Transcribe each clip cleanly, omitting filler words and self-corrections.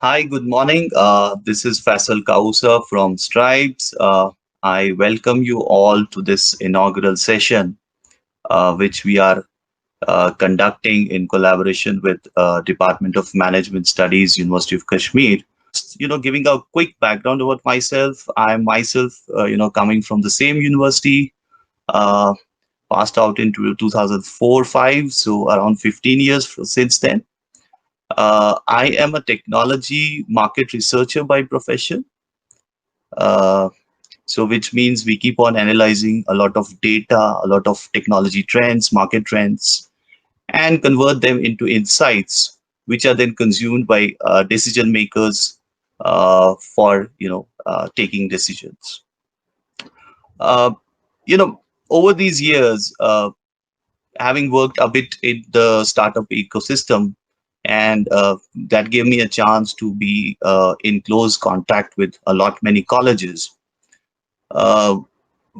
Hi, good morning. This is Faisal Kawoosa from Stribes. I welcome you all to this inaugural session, which we are conducting in collaboration with Department of Management Studies, University of Kashmir. Giving a quick background about myself. I'm myself, coming from the same university, uh, passed out in 2004-5, so around 15 years since then. I am a technology market researcher by profession. Uh, so which means we keep on analyzing a lot of data, a lot of technology trends, market trends, and convert them into insights, which are then consumed by decision makers for taking decisions. Uh, you know, Over these years, having worked a bit in the startup ecosystem, and that gave me a chance to be in close contact with a lot many colleges. Uh,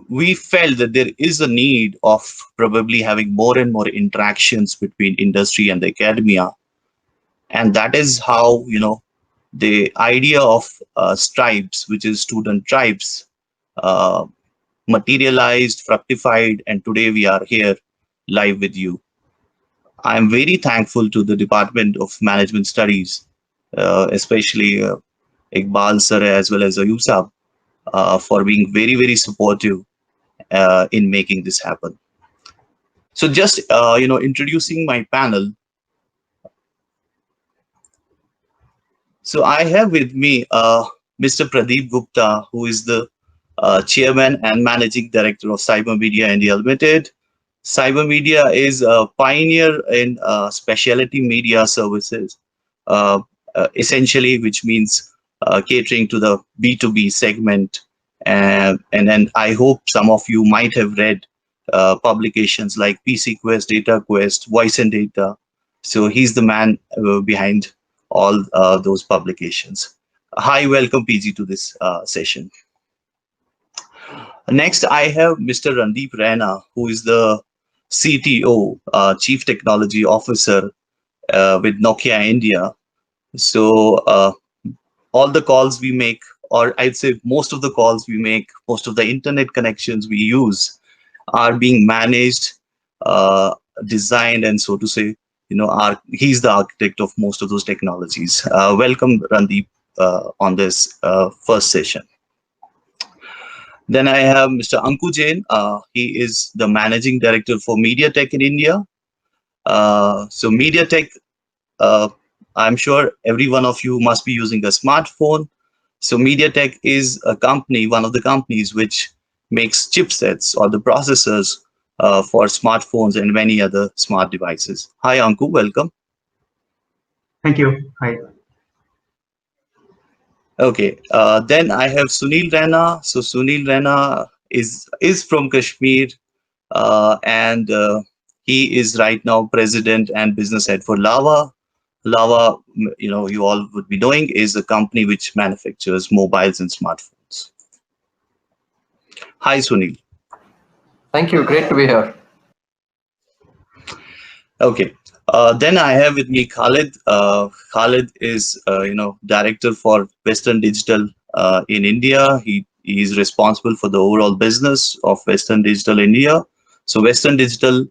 we felt that there is a need of probably having more and more interactions between industry and the academia, and that is how the idea of Stripes, which is student tribes, uh, materialized, fructified, and today we are here live with you. I am very thankful to the Department of Management Studies, especially Iqbal sir as well as Ayub sir, for being very, very supportive in making this happen. So just introducing my panel. So I have with me Mr. Pradeep Gupta, who is the chairman and managing director of Cyber Media India Limited. Cyber Media is a pioneer in specialty media services, uh, essentially, which means catering to the B2B segment. And then I hope some of you might have read publications like PC Quest, Data Quest, Voice and Data. So he's the man behind all those publications. Hi, welcome PG to this session. Next, I have Mr. Randeep Raina, who is the CTO, Chief Technology Officer with Nokia India. So all the calls we make, or I'd say most of the calls we make, most of the internet connections we use are being managed, designed, and so to say, he's the architect of most of those technologies. Welcome, Randeep, on this first session. Then I have Mr. Anku Jain. He is the managing director for MediaTek in India. So MediaTek, uh, I'm sure every one of you must be using a smartphone. So MediaTek is a company, one of the companies which makes chipsets or the processors for smartphones and many other smart devices. Hi, Anku, welcome. Thank you. Hi. Okay, then I have Sunil Raina. So Sunil Raina is from Kashmir, and he is right now president and business head for Lava. Lava, you all would be knowing, is a company which manufactures mobiles and smartphones. Hi, Sunil. Thank you. Great to be here. Okay. Then I have with me Khalid. Khalid is, director for Western Digital in India. He is responsible for the overall business of Western Digital India. So Western Digital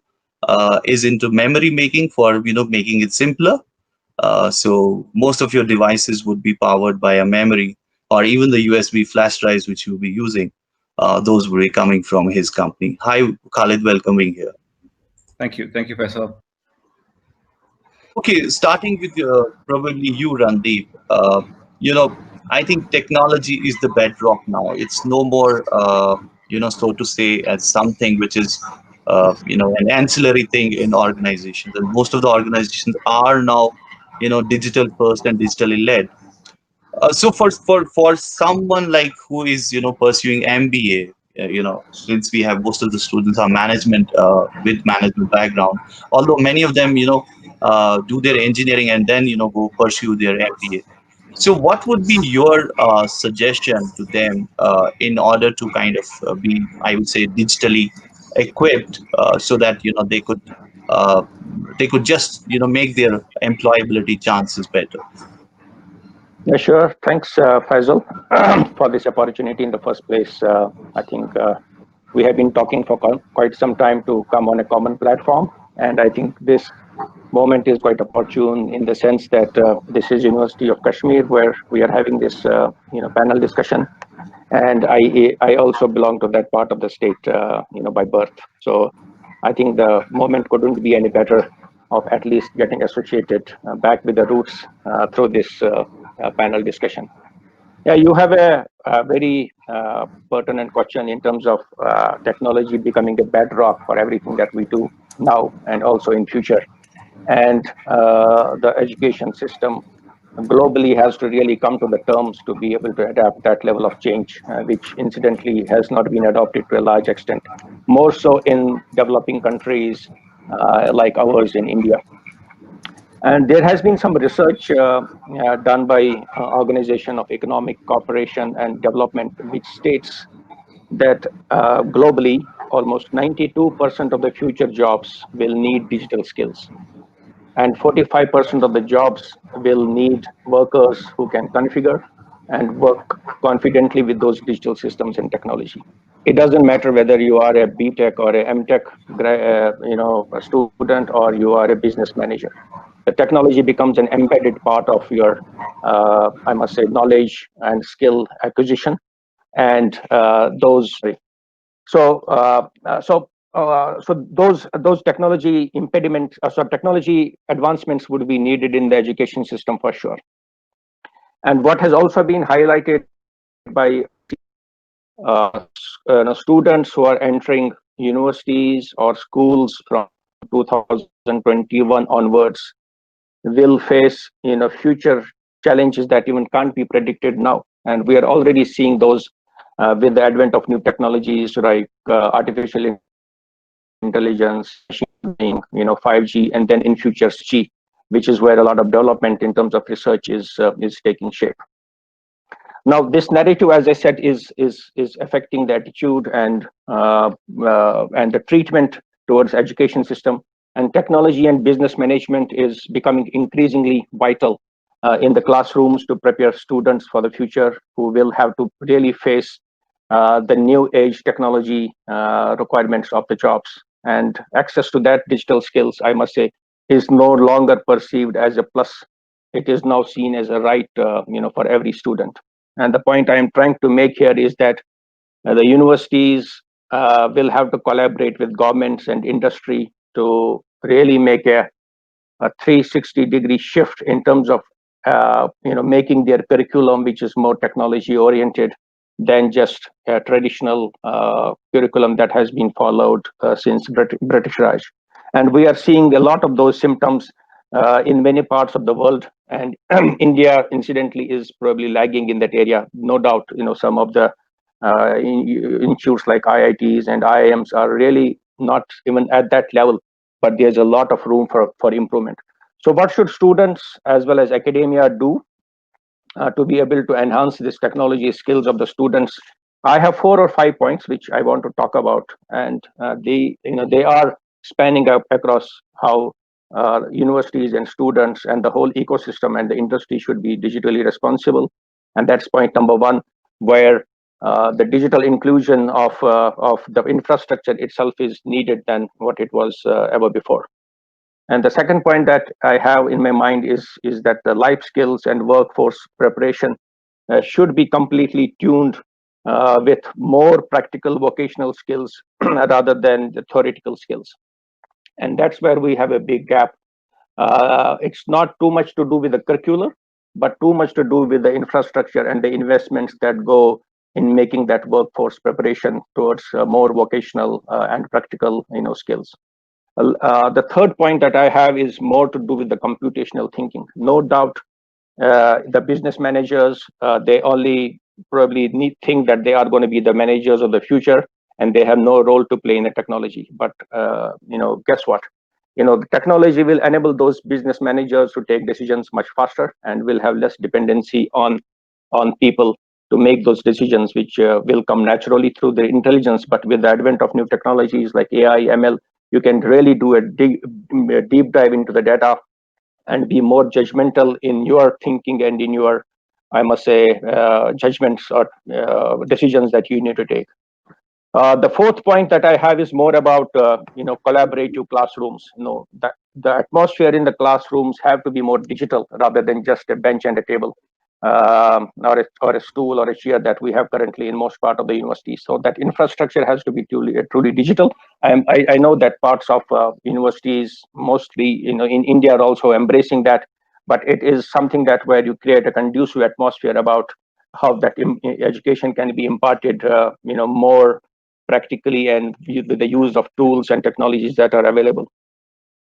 is into memory making for, making it simpler. So most of your devices would be powered by a memory or even the USB flash drives which you'll be using. Those will be coming from his company. Hi, Khalid, welcome being here. Thank you. Thank you, Faisal. Okay, starting with probably you, Randeep. I think technology is the bedrock now. It's no more, so to say, as something which is, an ancillary thing in organizations. And most of the organizations are now, digital first and digitally led. So for someone like who is pursuing MBA, since we have most of the students are management with management background, although many of them do their engineering and then go pursue their MBA. So what would be your suggestion to them in order to kind of be, I would say, digitally equipped so that they could just make their employability chances better? Yeah, sure. Thanks, Faisal, for this opportunity in the first place. I think we have been talking for quite some time to come on a common platform, and I think this moment is quite opportune in the sense that this is University of Kashmir, where we are having this, panel discussion, and I also belong to that part of the state, by birth. So I think the moment couldn't be any better of at least getting associated back with the roots through this panel discussion. Yeah, you have a very pertinent question in terms of technology becoming a bedrock for everything that we do now and also in future. And the education system globally has to really come to the terms to be able to adapt that level of change, which incidentally has not been adopted to a large extent, more so in developing countries like ours in India. And there has been some research done by Organization of Economic Cooperation and Development, which states that globally, almost 92% of the future jobs will need digital skills. And 45% of the jobs will need workers who can configure and work confidently with those digital systems and technology. It doesn't matter whether you are a BTech or a MTech, a student, or you are a business manager. The technology becomes an embedded part of your, I must say, knowledge and skill acquisition, and those. So those technology impediments, technology advancements would be needed in the education system for sure. And what has also been highlighted by students who are entering universities or schools from 2021 onwards will face future challenges that even can't be predicted now, and we are already seeing those with the advent of new technologies like artificial intelligence, machine learning, 5G, and then in future 6G, which is where a lot of development in terms of research is taking shape. Now, this narrative, as I said, is affecting the attitude and the treatment towards education system, and technology and business management is becoming increasingly vital in the classrooms to prepare students for the future who will have to really face the new age technology requirements of the jobs. And access to that digital skills, I must say, is no longer perceived as a plus. It is now seen as a right, for every student. And the point I am trying to make here is that the universities will have to collaborate with governments and industry to really make a 360-degree shift in terms of making their curriculum, which is more technology oriented than just a traditional curriculum that has been followed since British Raj. And we are seeing a lot of those symptoms in many parts of the world, and India incidentally is probably lagging in that area, no doubt. Some of the institutes like IITs and IIMs are really not even at that level, but there's a lot of room for improvement. So what should students as well as academia do to be able to enhance this technology skills of the students? I have 4 or 5 points which I want to talk about, and they are spanning up across how universities and students and the whole ecosystem and the industry should be digitally responsible. And that's point number one, where the digital inclusion of the infrastructure itself is needed than what it was ever before. And the second point that I have in my mind is that the life skills and workforce preparation should be completely tuned with more practical vocational skills rather than the theoretical skills. And that's where we have a big gap. It's not too much to do with the curricular, but too much to do with the infrastructure and the investments that go in making that workforce preparation towards more vocational and practical skills. The third point that I have is more to do with the computational thinking. No doubt, the business managers, they only probably think that they are going to be the managers of the future, and they have no role to play in the technology. But guess what? The technology will enable those business managers to take decisions much faster, and will have less dependency on people to make those decisions, which will come naturally through the intelligence. But with the advent of new technologies like AI, ML, you can really do a deep dive into the data and be more judgmental in your thinking and in your I must say, judgments or decisions that you need to take. The fourth point that I have is more about collaborative classrooms. That the atmosphere in the classrooms have to be more digital rather than just a bench and a table, or a stool or a chair that we have currently in most part of the university. So that infrastructure has to be truly digital. I know that parts of universities, mostly in India, are also embracing that, but it is something that where you create a conducive atmosphere about how that education can be imparted, more practically and with the use of tools and technologies that are available.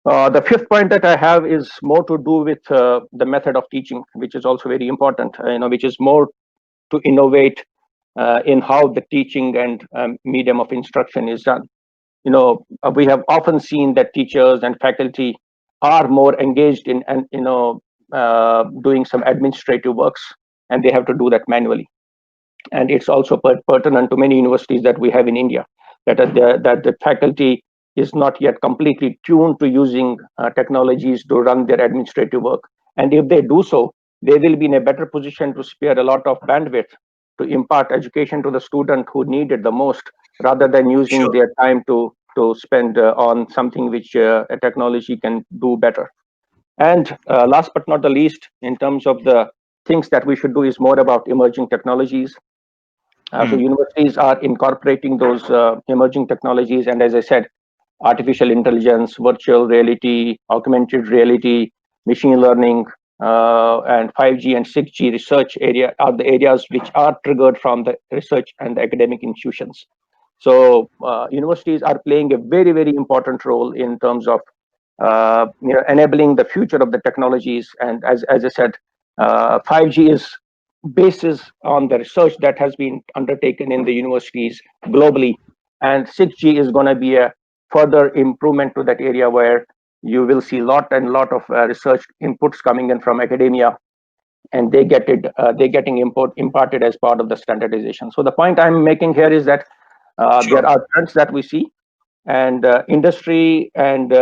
The fifth point that I have is more to do with the method of teaching, which is also very important, which is more to innovate in how the teaching and medium of instruction is done. We have often seen that teachers and faculty are more engaged in, and doing some administrative works, and they have to do that manually. And it's also pertinent to many universities that we have in India, that the faculty is not yet completely tuned to using technologies to run their administrative work. And if they do so, they will be in a better position to spare a lot of bandwidth to impart education to the student who need it the most, rather than using Sure. their time to spend on something which a technology can do better. And last but not the least, in terms of the things that we should do, is more about emerging technologies. So universities are incorporating those emerging technologies, and as I said, artificial intelligence, virtual reality, augmented reality, machine learning, and 5G and 6G research area are the areas which are triggered from the research and the academic institutions. So universities are playing a very, very important role in terms of enabling the future of the technologies. And as I said, 5G is basis on the research that has been undertaken in the universities globally, and 6G is going to be a further improvement to that area, where you will see lot of research inputs coming in from academia, and they're getting imparted as part of the standardization. So the point I'm making here is that Sure. there are trends that we see, and industry and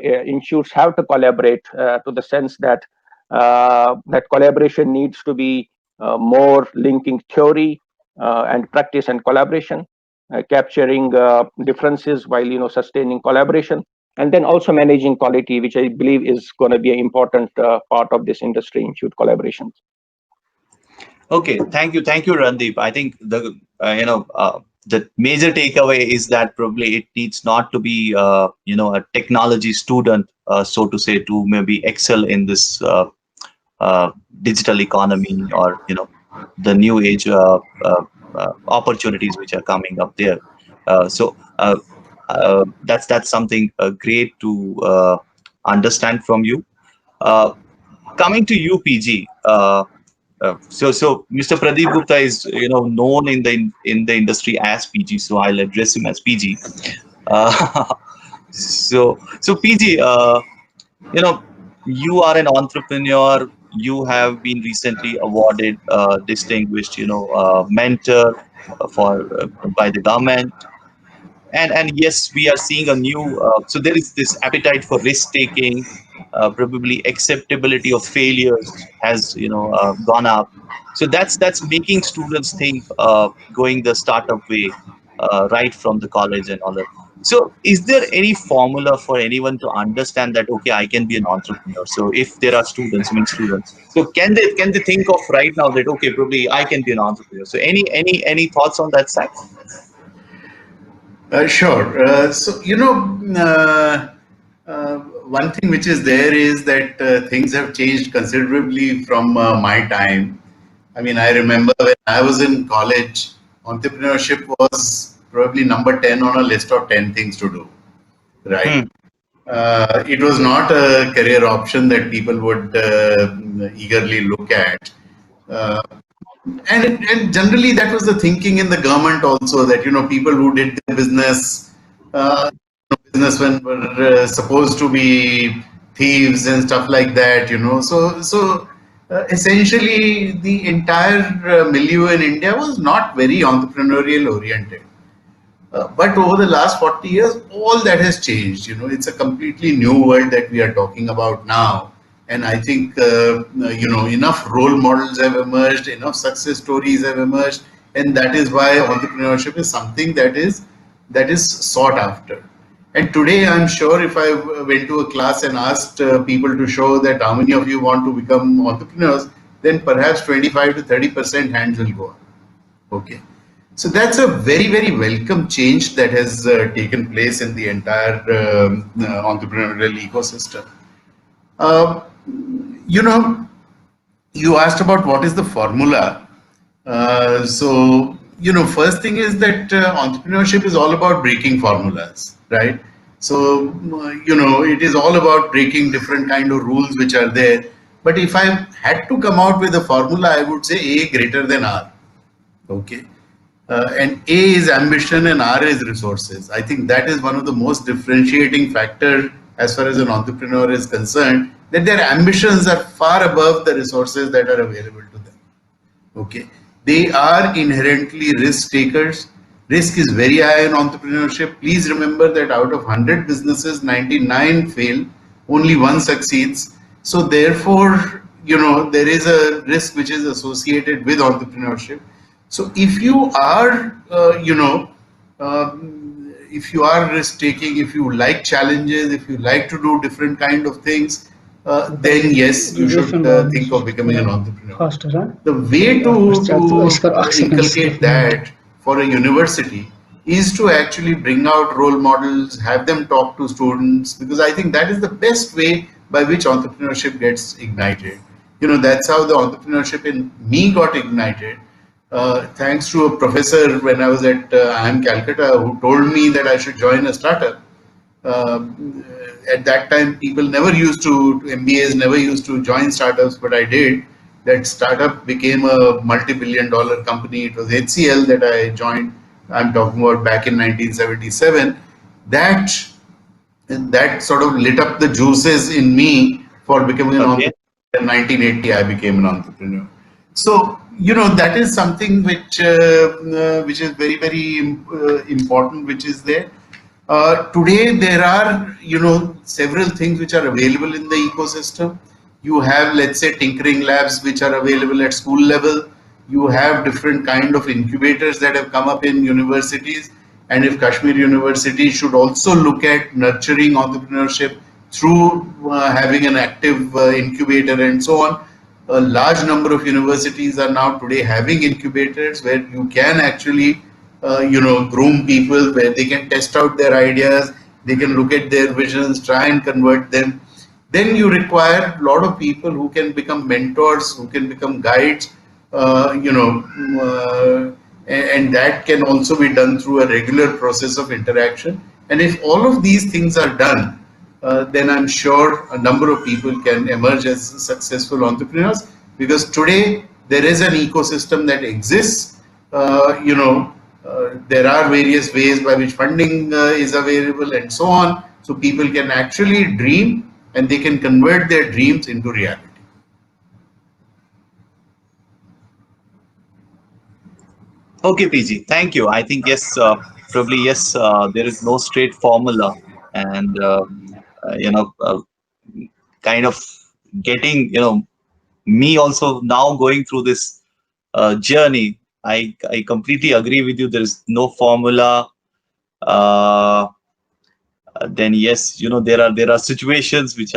institutes have to collaborate, to the sense that that collaboration needs to be more linking theory and practice and collaboration, capturing differences while sustaining collaboration, and then also managing quality, which I believe is going to be an important part of this industry institute collaboration. Okay, thank you, Randeep. I think the major takeaway is that probably it needs not to be a technology student, so to say, to maybe excel in this uh, digital economy, or the new age opportunities which are coming up there. That's something great to understand from you. Uh, Coming to you, PG. So Mr. Pradeep Gupta is known in the industry as PG, so I'll address him as PG. Uh, so PG, you know you are an entrepreneur. You have been recently awarded distinguished mentor for by the government, and yes, we are seeing a new so there is this appetite for risk taking. Probably acceptability of failures has gone up, so that's making students think going the startup way right from the college and all that. So is there any formula for anyone to understand that okay, I can be an entrepreneur? So if there are students, I mean students, so can they think of right now that okay, probably I can be an entrepreneur? So any thoughts on that side? Sure. One thing which is there is that things have changed considerably from my time. I mean, I remember when I was in college, entrepreneurship was probably number 10 on a list of 10 things to do, right? Hmm. It was not a career option that people would eagerly look at. Uh, and generally that was the thinking in the government also, that people who did the business businessmen were supposed to be thieves and stuff like that, so essentially the entire milieu in India was not very entrepreneurial oriented. But over the last 40 years, all that has changed. It's a completely new world that we are talking about now. And I think, enough role models have emerged, enough success stories have emerged. And that is why entrepreneurship is something that is sought after. And today, I'm sure if I went to a class and asked people to show that how many of you want to become entrepreneurs, then perhaps 25 to 30% hands will go up. Okay. So that's a very, very welcome change that has taken place in the entire entrepreneurial ecosystem. You asked about what is the formula. First thing is that entrepreneurship is all about breaking formulas, right? So, it is all about breaking different kind of rules which are there. But if I had to come out with a formula, I would say A greater than R. Okay. And A is ambition and R is resources. I think that is one of the most differentiating factors as far as an entrepreneur is concerned, that their ambitions are far above the resources that are available to them. Okay. They are inherently risk takers. Risk is very high in entrepreneurship. Please remember that out of 100 businesses, 99 fail, only one succeeds. So therefore, there is a risk which is associated with entrepreneurship. So if you are, if you are risk taking, if you like challenges, if you like to do different kind of things, then yes, you should think of becoming an entrepreneur. The way to inculcate that for a university is to actually bring out role models, have them talk to students, because I think that is the best way by which entrepreneurship gets ignited. That's how the entrepreneurship in me got ignited. Thanks to a professor when I was at IIM Calcutta who told me that I should join a startup. At that time, people never used to, MBAs never used to join startups, but I did. That startup became a multi-billion-dollar company. It was HCL that I joined. I'm talking about back in 1977. That sort of lit up the juices in me for becoming an entrepreneur. In 1980, I became an entrepreneur. So, that is something which is very, very important, which is there. Today, there are, several things which are available in the ecosystem. You have, let's say, tinkering labs which are available at school level. You have different kind of incubators that have come up in universities. And if Kashmir University should also look at nurturing entrepreneurship through having an active incubator and so on. A large number of universities are now today having incubators where you can actually groom people, where they can test out their ideas, they can look at their visions, try and convert them. Then you require a lot of people who can become mentors, who can become guides, and that can also be done through a regular process of interaction. And if all of these things are done, then I'm sure a number of people can emerge as successful entrepreneurs, because today there is an ecosystem that exists. There are various ways by which funding is available and so on. So people can actually dream and they can convert their dreams into reality. Okay, PG, thank you. I think yes, probably yes. There is no straight formula, and kind of getting me also now going through this journey. I completely agree with you. There is no formula. Then yes, there are situations which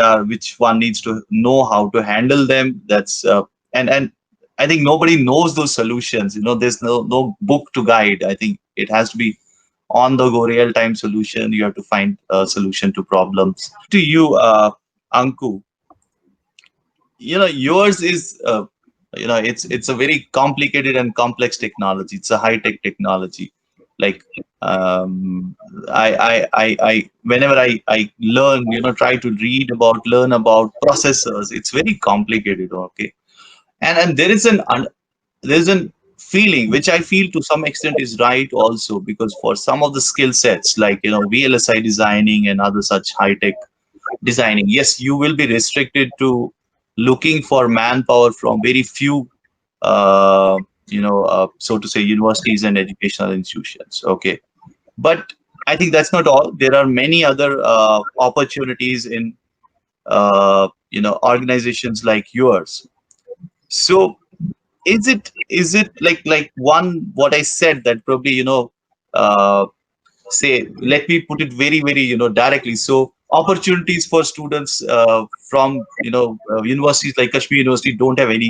one needs to know how to handle them. That's and I think nobody knows those solutions. There's no book to guide. I think it has to be on the go real time solution. You have to find a solution to problems. To you, Anku, yours is it's a very complicated and complex technology. It's a high tech technology. Like I whenever I learn, try to learn about processors, it's very complicated. Okay. And there's an feeling which I feel to some extent is right also, because for some of the skill sets like VLSI designing and other such high tech designing, yes, you will be restricted to looking for manpower from very few so to say universities and educational institutions. Okay. But I think that's not all. There are many other opportunities in organizations like yours. So is it like one what I said, that probably uh, say, let me put it very very directly. So opportunities for students from universities like Kashmir University don't have any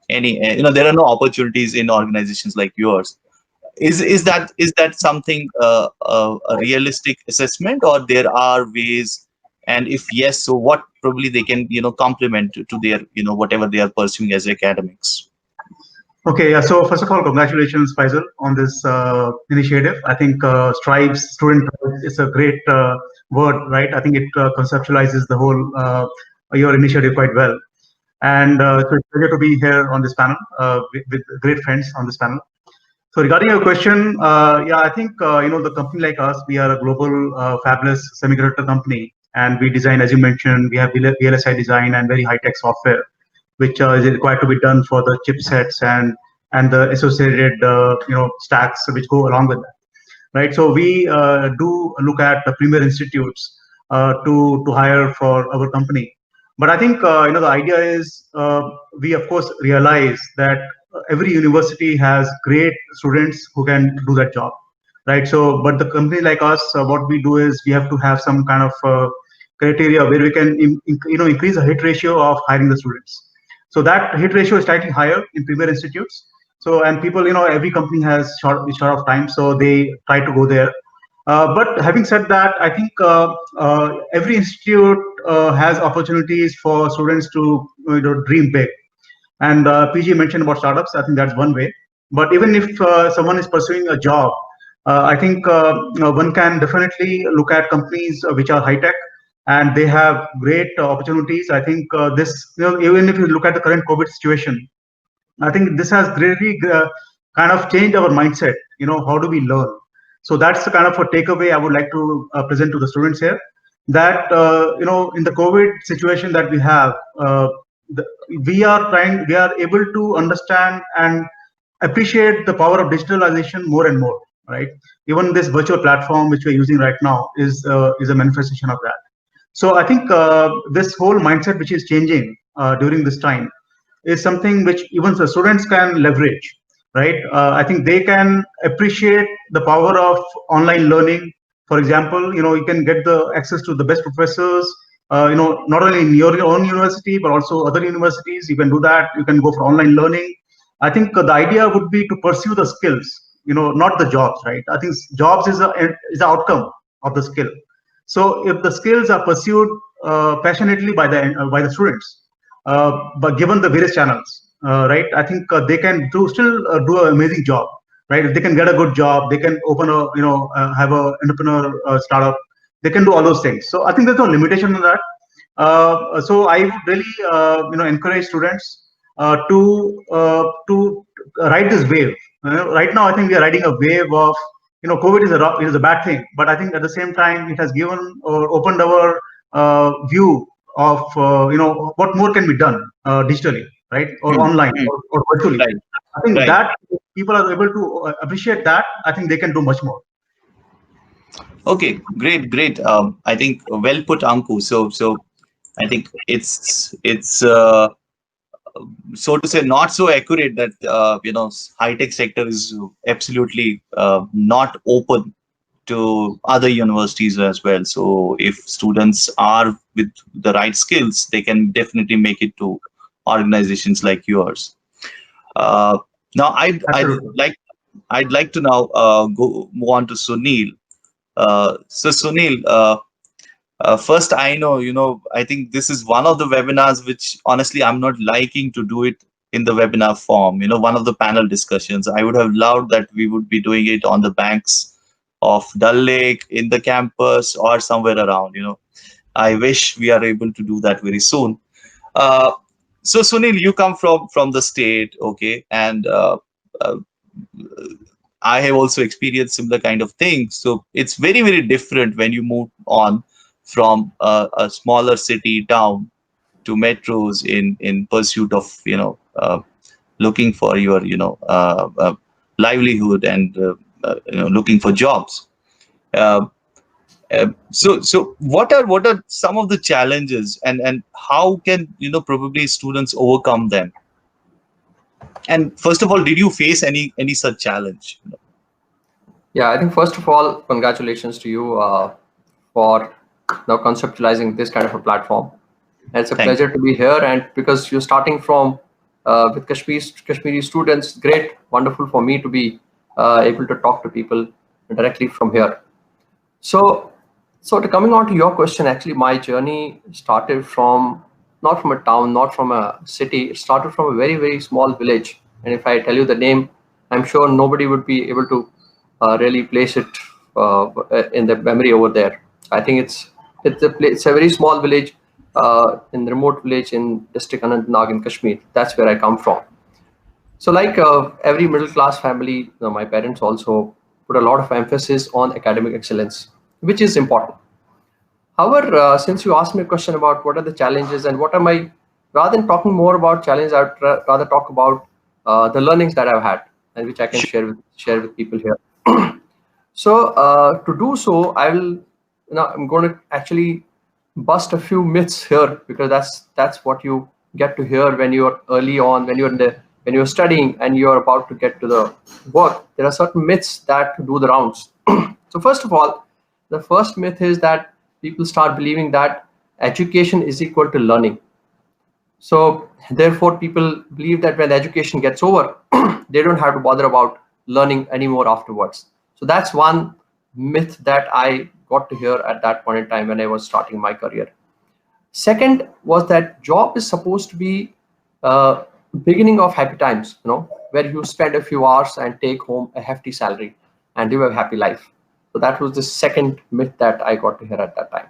there are no opportunities in organizations like yours. Is that something a realistic assessment, or there are ways? And if yes, so what probably they can complement to their whatever they are pursuing as academics? Okay, yeah. So first of all, congratulations, Faisal, on this initiative. I think Stribes, student, is a great word, right? I think it conceptualizes the whole your initiative quite well. And so it's a pleasure to be here on this panel with great friends on this panel. So regarding your question, yeah, I think the company like us, we are a global fabless semiconductor company, and we design, as you mentioned, we have VLSI design and very high tech software, which is required to be done for the chipsets and the associated stacks which go along with that, right? So we do look at the premier institutes to hire for our company. But I think the idea is we of course realize that every university has great students who can do that job, right? So, but the company like us, what we do is we have to have some kind of criteria where we can increase the hit ratio of hiring the students. So that hit ratio is slightly higher in premier institutes. So, and people, every company has short of time, so they try to go there. But having said that, I think every institute has opportunities for students to dream big. And PG mentioned about startups. I think that's one way. But even if someone is pursuing a job, I think one can definitely look at companies which are high tech and they have great opportunities. I think even if you look at the current COVID situation, I think this has really kind of changed our mindset. How do we learn? So that's the kind of a takeaway I would like to present to the students here. That in the COVID situation that we have, the, we are able to understand and appreciate the power of digitalization more and more. Right? Even this virtual platform which we're using right now is a manifestation of that. So I think this whole mindset which is changing during this time is something which even the students can leverage, right? I think they can appreciate the power of online learning. For example, you can get the access to the best professors, not only in your own university, but also other universities. You can do that. You can go for online learning. I think the idea would be to pursue the skills, not the jobs, right? I think jobs is the outcome of the skill. So if the skills are pursued passionately by the students, but given the various channels, right, I think they can still do an amazing job, right? If they can get a good job, they can open have a entrepreneur startup. They can do all those things. So I think there's no limitation on that. So I would really encourage students to ride this wave. Right now, I think we are riding a wave of COVID is a bad thing, but I think at the same time it has given or opened our view of what more can be done digitally, right, or online or virtually. Right. I think Right. that if people are able to appreciate that, I think they can do much more. Okay, great. I think well put, Anku. So I think it's so to say not so accurate that high tech sector is absolutely not open to other universities as well. So if students are with the right skills, they can definitely make it to organizations like yours. Uh, Now Absolutely. I'd like to now go move on to Sunil. So Sunil, first, I think this is one of the webinars which honestly I'm not liking to do it in the webinar form. One of the panel discussions. I would have loved that we would be doing it on the banks of Dal Lake, in the campus, or somewhere around. I wish we are able to do that very soon. Uh, so Sunil, you come from the state, okay, and uh, I have also experienced similar kind of things. So it's very, very different when you move on from a smaller city town to metros in pursuit of looking for your livelihood and looking for jobs. Uh, So what are some of the challenges, and how can probably students overcome them? And first of all, did you face any such challenge? Yeah, I think first of all, congratulations to you for now conceptualizing this kind of a platform. And it's a Thank pleasure to be here, and because you're starting from with Kashmiri students, great, wonderful for me to be able to talk to people directly from here. So, coming on to your question, actually, my journey started from not from a town, not from a city. It started from a very, very small village. And if I tell you the name, I'm sure nobody would be able to really place it in the memory over there. I think it's a very small village in the remote village in district Anantnag in Kashmir. That's where I come from. So, like every middle class family, my parents also put a lot of emphasis on academic excellence, which is important. However, since you asked me a question about what are the challenges and what are my, rather than talking more about challenges, I would rather talk about the learnings that I've had and which I can share with people here. So, to do so, I'm going to actually bust a few myths here, because that's what you get to hear when you're early on, when you're studying and you're about to get to the work. There are certain myths that do the rounds. So first of all, the first myth is that people start believing that education is equal to learning. So therefore, people believe that when education gets over, they don't have to bother about learning anymore afterwards. So that's one myth that I got to hear at that point in time when I was starting my career. Second was that job is supposed to be beginning of happy times, where you spend a few hours and take home a hefty salary and live a happy life. So that was the second myth that I got to hear at that time.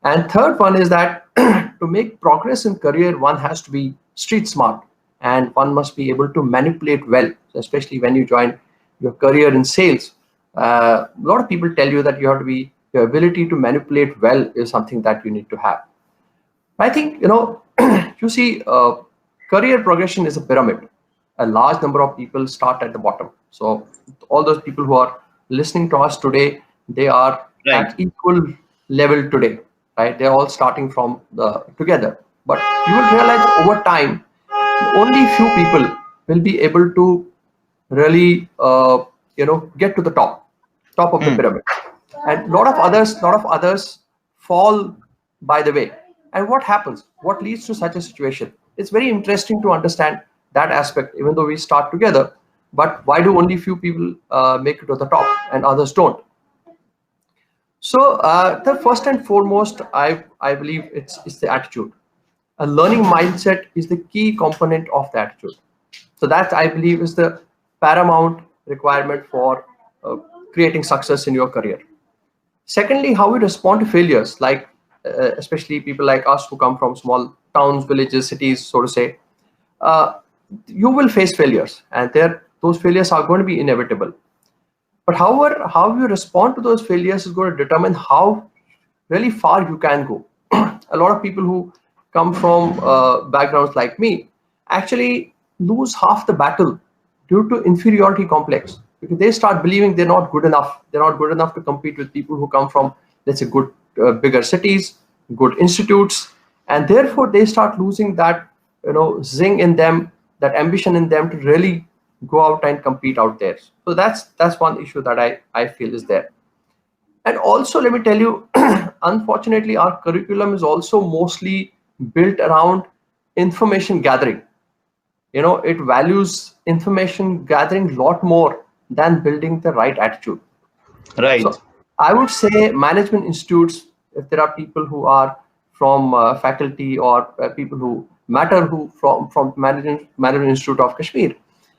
And third one is that to make progress in career, one has to be street smart and one must be able to manipulate well, so especially when you join your career in sales. A lot of people tell you that your ability to manipulate well is something that you need to have. I think, you see, career progression is a pyramid. A large number of people start at the bottom. So all those people who are listening to us today, they are Right. at equal level today, right? They're all starting from together. But you will realize over time, only few people will be able to really, get to the top of the pyramid, and a lot of others fall by the way. And what happens? What leads to such a situation? It's very interesting to understand that aspect. Even though we start together, but why do only few people make it to the top and others don't? So the first and foremost, I believe it's the attitude. A learning mindset is the key component of the attitude. So that, I believe, is the paramount requirement for creating success in your career. Secondly, how we respond to failures, like especially people like us who come from small towns, villages, cities, so to say. You will face failures, and those failures are going to be inevitable. But however, how you respond to those failures is going to determine how really far you can go. A lot of people who come from backgrounds like me actually lose half the battle due to inferiority complex, because they start believing they're not good enough. They're not good enough to compete with people who come from, let's say, good, bigger cities, good institutes, and therefore they start losing that, zing in them, that ambition in them to really go out and compete out there. So that's one issue that I feel is there. And also, let me tell you, unfortunately, our curriculum is also mostly built around information gathering. It values information gathering a lot more than building the right attitude. Right. So I would say management institutes, if there are people who are from faculty or people who matter who from management institute of Kashmir,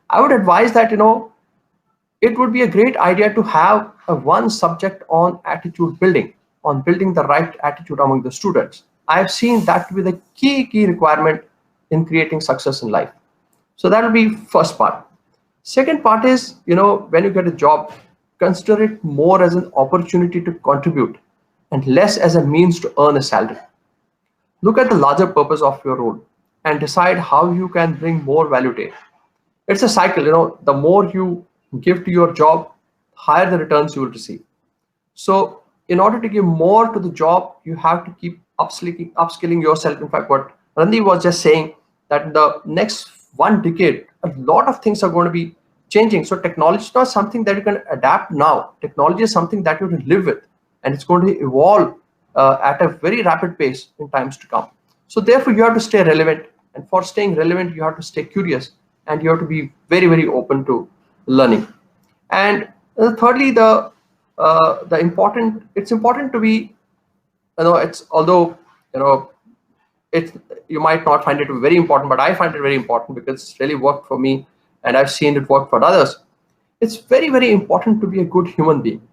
I would advise that it would be a great idea to have one subject on attitude building, on building the right attitude among the students. I've seen that to be the key requirement in creating success in life. So that will be first part. Second part is, when you get a job, consider it more as an opportunity to contribute and less as a means to earn a salary. Look at the larger purpose of your role and decide how you can bring more value to it. It's a cycle, the more you give to your job, higher the returns you will receive. So in order to give more to the job, you have to keep upskilling yourself. In fact, what Randeep was just saying, that in the next 1 decade, a lot of things are going to be changing. So technology is not something that you can adapt now. Technology is something that you have to live with, and it's going to evolve at a very rapid pace in times to come. So therefore, you have to stay relevant, and for staying relevant, you have to stay curious, and you have to be very, very open to learning. And thirdly, it's important to be, it's, although it's, you might not find it very important, but I find it very important because it's really worked for me, and I've seen it work for others. It's very, very important to be a good human being.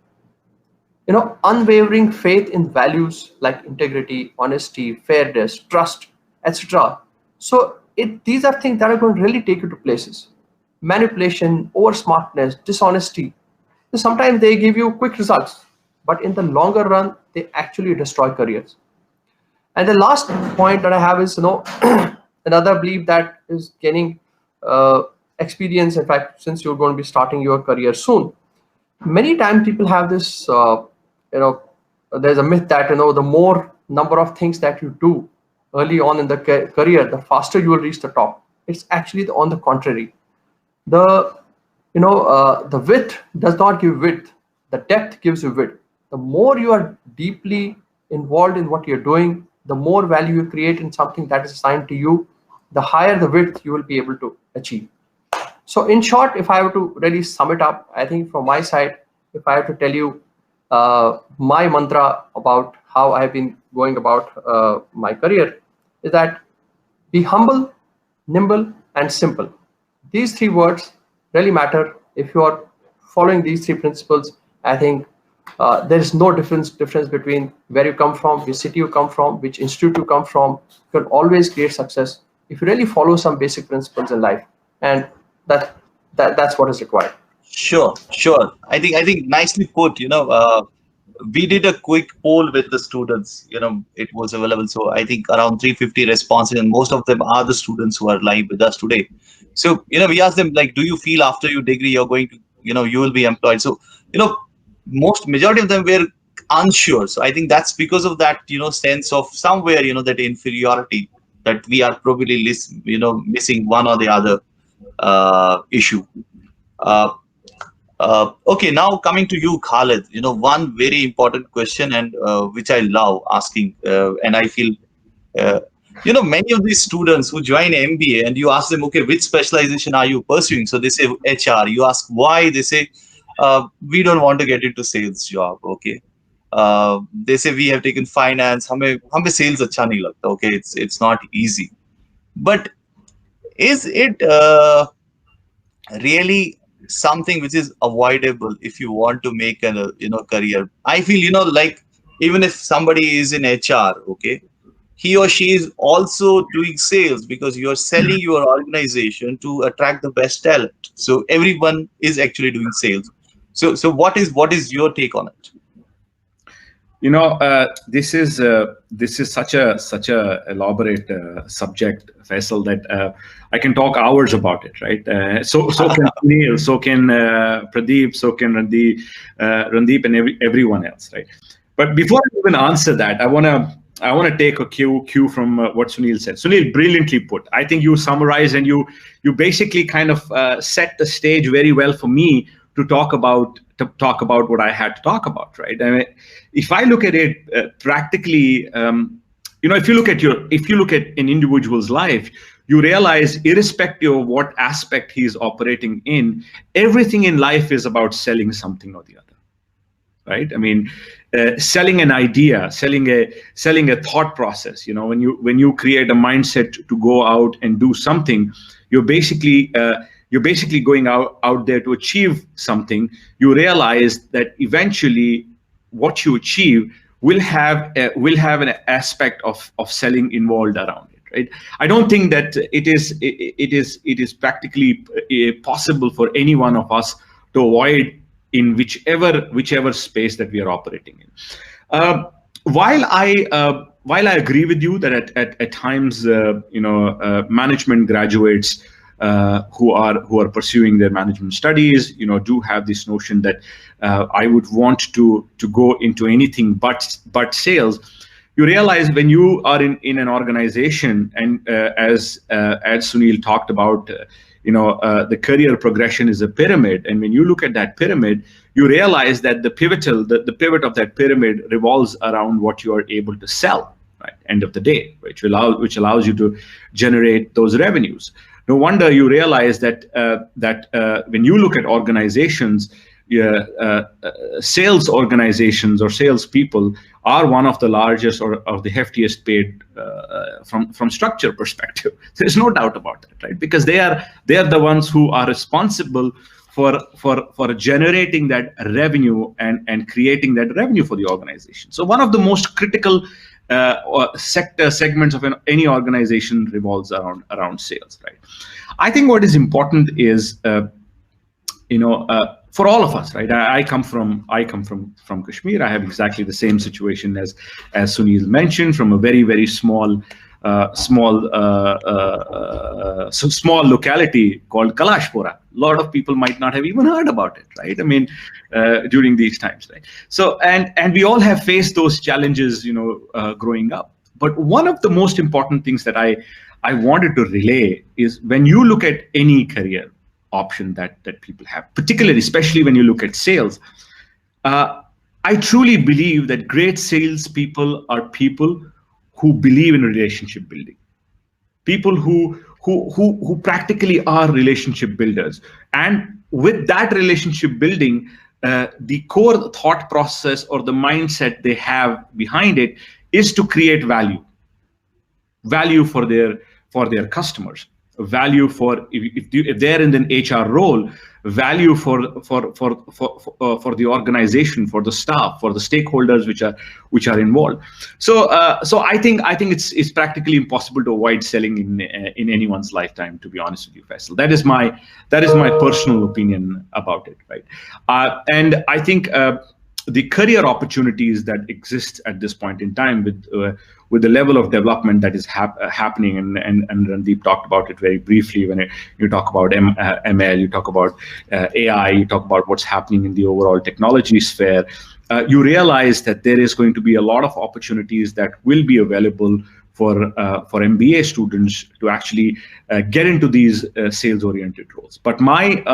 Unwavering faith in values like integrity, honesty, fairness, trust, etc. So these are things that are going to really take you to places. Manipulation, over smartness, dishonesty, sometimes they give you quick results, but in the longer run, they actually destroy careers. And the last point that I have is, another belief that is gaining experience. In fact, since you're going to be starting your career soon, many times people have this, there's a myth that, the more number of things that you do early on in the career, the faster you will reach the top. It's actually on the contrary. The width does not give width. The depth gives you width. The more you are deeply involved in what you're doing, the more value you create in something that is assigned to you, the higher the width you will be able to achieve. So in short, if I were to really sum it up, I think from my side, if I have to tell you my mantra about how I have been going about my career, is that be humble, nimble, and simple. These 3 words really matter. If you are following these 3 principles, I think there is no difference between where you come from, which city you come from, which institute you come from. You can always create success if you really follow some basic principles in life, and that's what is required. Sure. I think nicely put. We did a quick poll with the students. It was available. So I think around 350 responses, and most of them are the students who are live with us today. So we asked them, like, do you feel after your degree you're going to, you will be employed? So majority of them were unsure. So I think that's because of that sense of somewhere that inferiority, that we are probably missing one or the other issue. Okay, now coming to you, Khalid. One very important question, and which I love asking, and I feel many of these students who join MBA, and you ask them, okay, which specialization are you pursuing? So they say HR. You ask why, they say we don't want to get into sales job. Okay, they say we have taken finance. हमें sales अच्छा नहीं लगता. Okay, it's not easy. But is it really something which is avoidable if you want to make a career? I feel like even if somebody is in HR, okay, he or she is also doing sales, because you are selling your organization to attract the best talent. So everyone is actually doing sales. So what is your take on it? This is such a elaborate subject, Faisal, that I can talk hours about it, right? So can Sunil, so can Pradeep, so can Randeep, and everyone else, right? But before I even answer that, I want to take a cue from what Sunil said. Sunil, brilliantly put. I think you summarized and you basically kind of set the stage very well for me to talk about what I had to talk about, right? I mean, if I look at it practically, if you look at an individual's life, you realize, irrespective of what aspect he's operating in, everything in life is about selling something or the other, right? I mean, selling an idea, selling a thought process. When you create a mindset to go out and do something, you're basically going out there to achieve something. You realize that eventually what you achieve will have an aspect of selling involved around it, right? I don't think that it is practically possible for any one of us to avoid in whichever space that we are operating in. While I agree with you that at times management graduates who are pursuing their management studies, do have this notion that I would want to go into anything but sales. You realize when you are in an organization, and as Sunil talked about, the career progression is a pyramid, and when you look at that pyramid, you realize that the pivot of that pyramid revolves around what you are able to sell, right? End of the day, which allows you to generate those revenues. No wonder you realize that when you look at organizations, sales organizations or salespeople are one of the largest or the heftiest paid from structure perspective. There's no doubt about that, right? Because they are the ones who are responsible for generating that revenue and creating that revenue for the organization. So one of the most critical segments of any organization revolves around sales, right? I think what is important is for all of us, right? I come from Kashmir. I have exactly the same situation as Sunil mentioned, from a very, very small locality called Kalashpura. A lot of people might not have even heard about it, right? I mean, during these times, right? So, and we all have faced those challenges, growing up. But one of the most important things that I wanted to relay is, when you look at any career option that people have, especially when you look at sales, I truly believe that great salespeople are people who believe in relationship building, people who practically are relationship builders. And with that relationship building, the core thought process or the mindset they have behind it is to create value for their customers, value for, if they're in an HR role, value for the organization, for the staff, for the stakeholders which are involved. So I think it's practically impossible to avoid selling in anyone's lifetime, to be honest with you, Faisal. That is my personal opinion about it, right? And I think the career opportunities that exist at this point in time, with the level of development that is happening, and Randeep talked about it very briefly, when you talk about ML, you talk about AI, you talk about what's happening in the overall technology sphere, you realize that there is going to be a lot of opportunities that will be available for MBA students to actually get into these sales-oriented roles. But my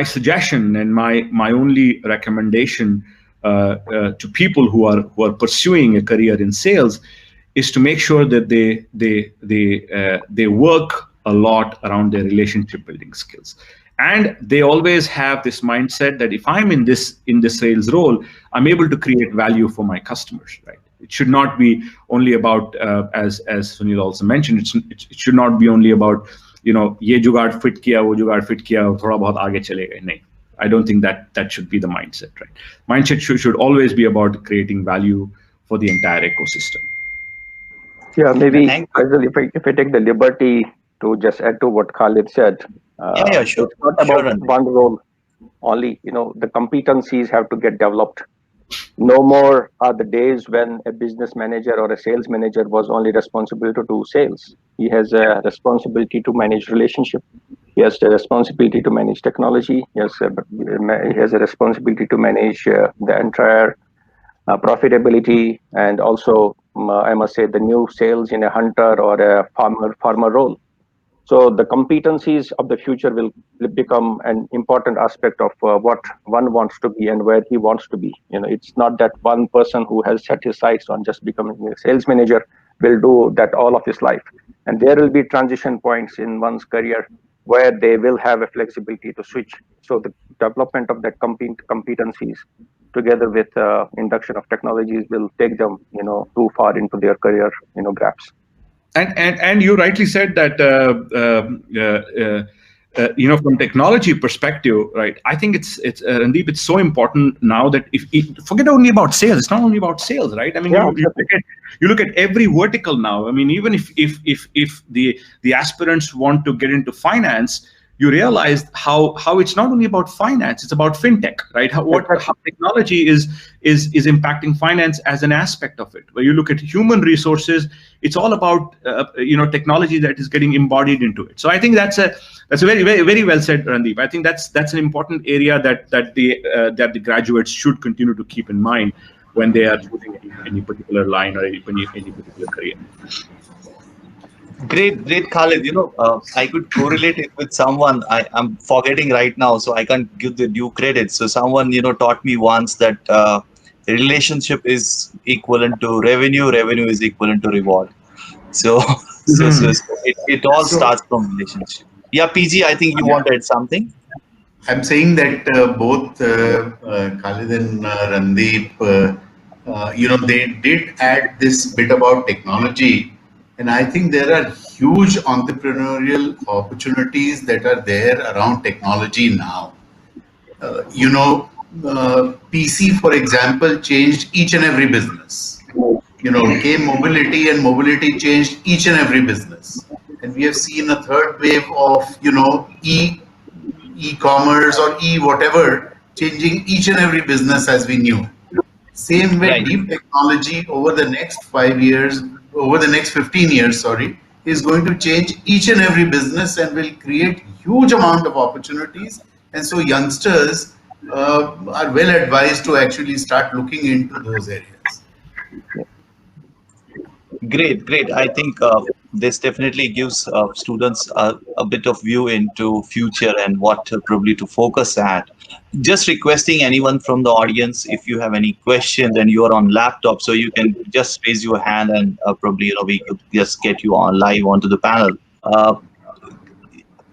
suggestion and my only recommendation to people who are pursuing a career in sales is to make sure that they work a lot around their relationship building skills, and they always have this mindset that if I'm in this sales role, I'm able to create value for my customers, right? It should not be only about, as Sunil also mentioned, it should not be only about, ye jugaad fit kiya, wo jugaad fit kiya, thoda bahut aage chale gaye. Nahin. I don't think that should be the mindset, right? Mindset should always be about creating value for the entire ecosystem. Yeah, maybe if I take the liberty to just add to what Khalid said, sure. It's not about one role only. The competencies have to get developed. No more are the days when a business manager or a sales manager was only responsible to do sales. He has a responsibility to manage relationship. He has the responsibility to manage technology. He has a responsibility to manage the entire profitability, and also, I must say, the new sales in a hunter or a farmer role. So the competencies of the future will become an important aspect of what one wants to be and where he wants to be. It's not that one person who has set his sights on just becoming a sales manager will do that all of his life. And there will be transition points in one's career where they will have a flexibility to switch. So the development of that competencies together with induction of technologies will take them, too far into their career, gaps. And you rightly said that, from technology perspective, right? I think it's Randeep, it's so important now that if forget only about sales, it's not only about sales, right? I mean, you look at every vertical now. I mean, even if the aspirants want to get into finance, you realize how it's not only about finance, it's about fintech, right? How technology is impacting finance as an aspect of it. Where you look at human resources, it's all about technology that is getting embodied into it. So I think that's a very, very, very well said, Randeep. I think that's an important area that the graduates should continue to keep in mind when they are choosing any particular line or any particular career. Great, Khalid. I could correlate it with someone. I'm forgetting right now, so I can't give the due credit. So someone, taught me once that relationship is equivalent to revenue, revenue is equivalent to reward. So, it all starts from relationship. Yeah, PG, I think you wanted something. I'm saying that both Khalid and Randeep, they did add this bit about technology, and I think there are huge entrepreneurial opportunities that are there around technology now. PC, for example, changed each and every business. Came mobility, and mobility changed each and every business. And we have seen a third wave of, e-commerce or whatever, changing each and every business as we knew. Same way, Right. deep technology over the next 15 years, is going to change each and every business and will create huge amount of opportunities. And so youngsters are well advised to actually start looking into those areas. Great. I think this definitely gives students a bit of view into future and what probably to focus at. Just requesting anyone from the audience, if you have any questions and you are on laptop, so you can just raise your hand and probably we could just get you on live onto the panel.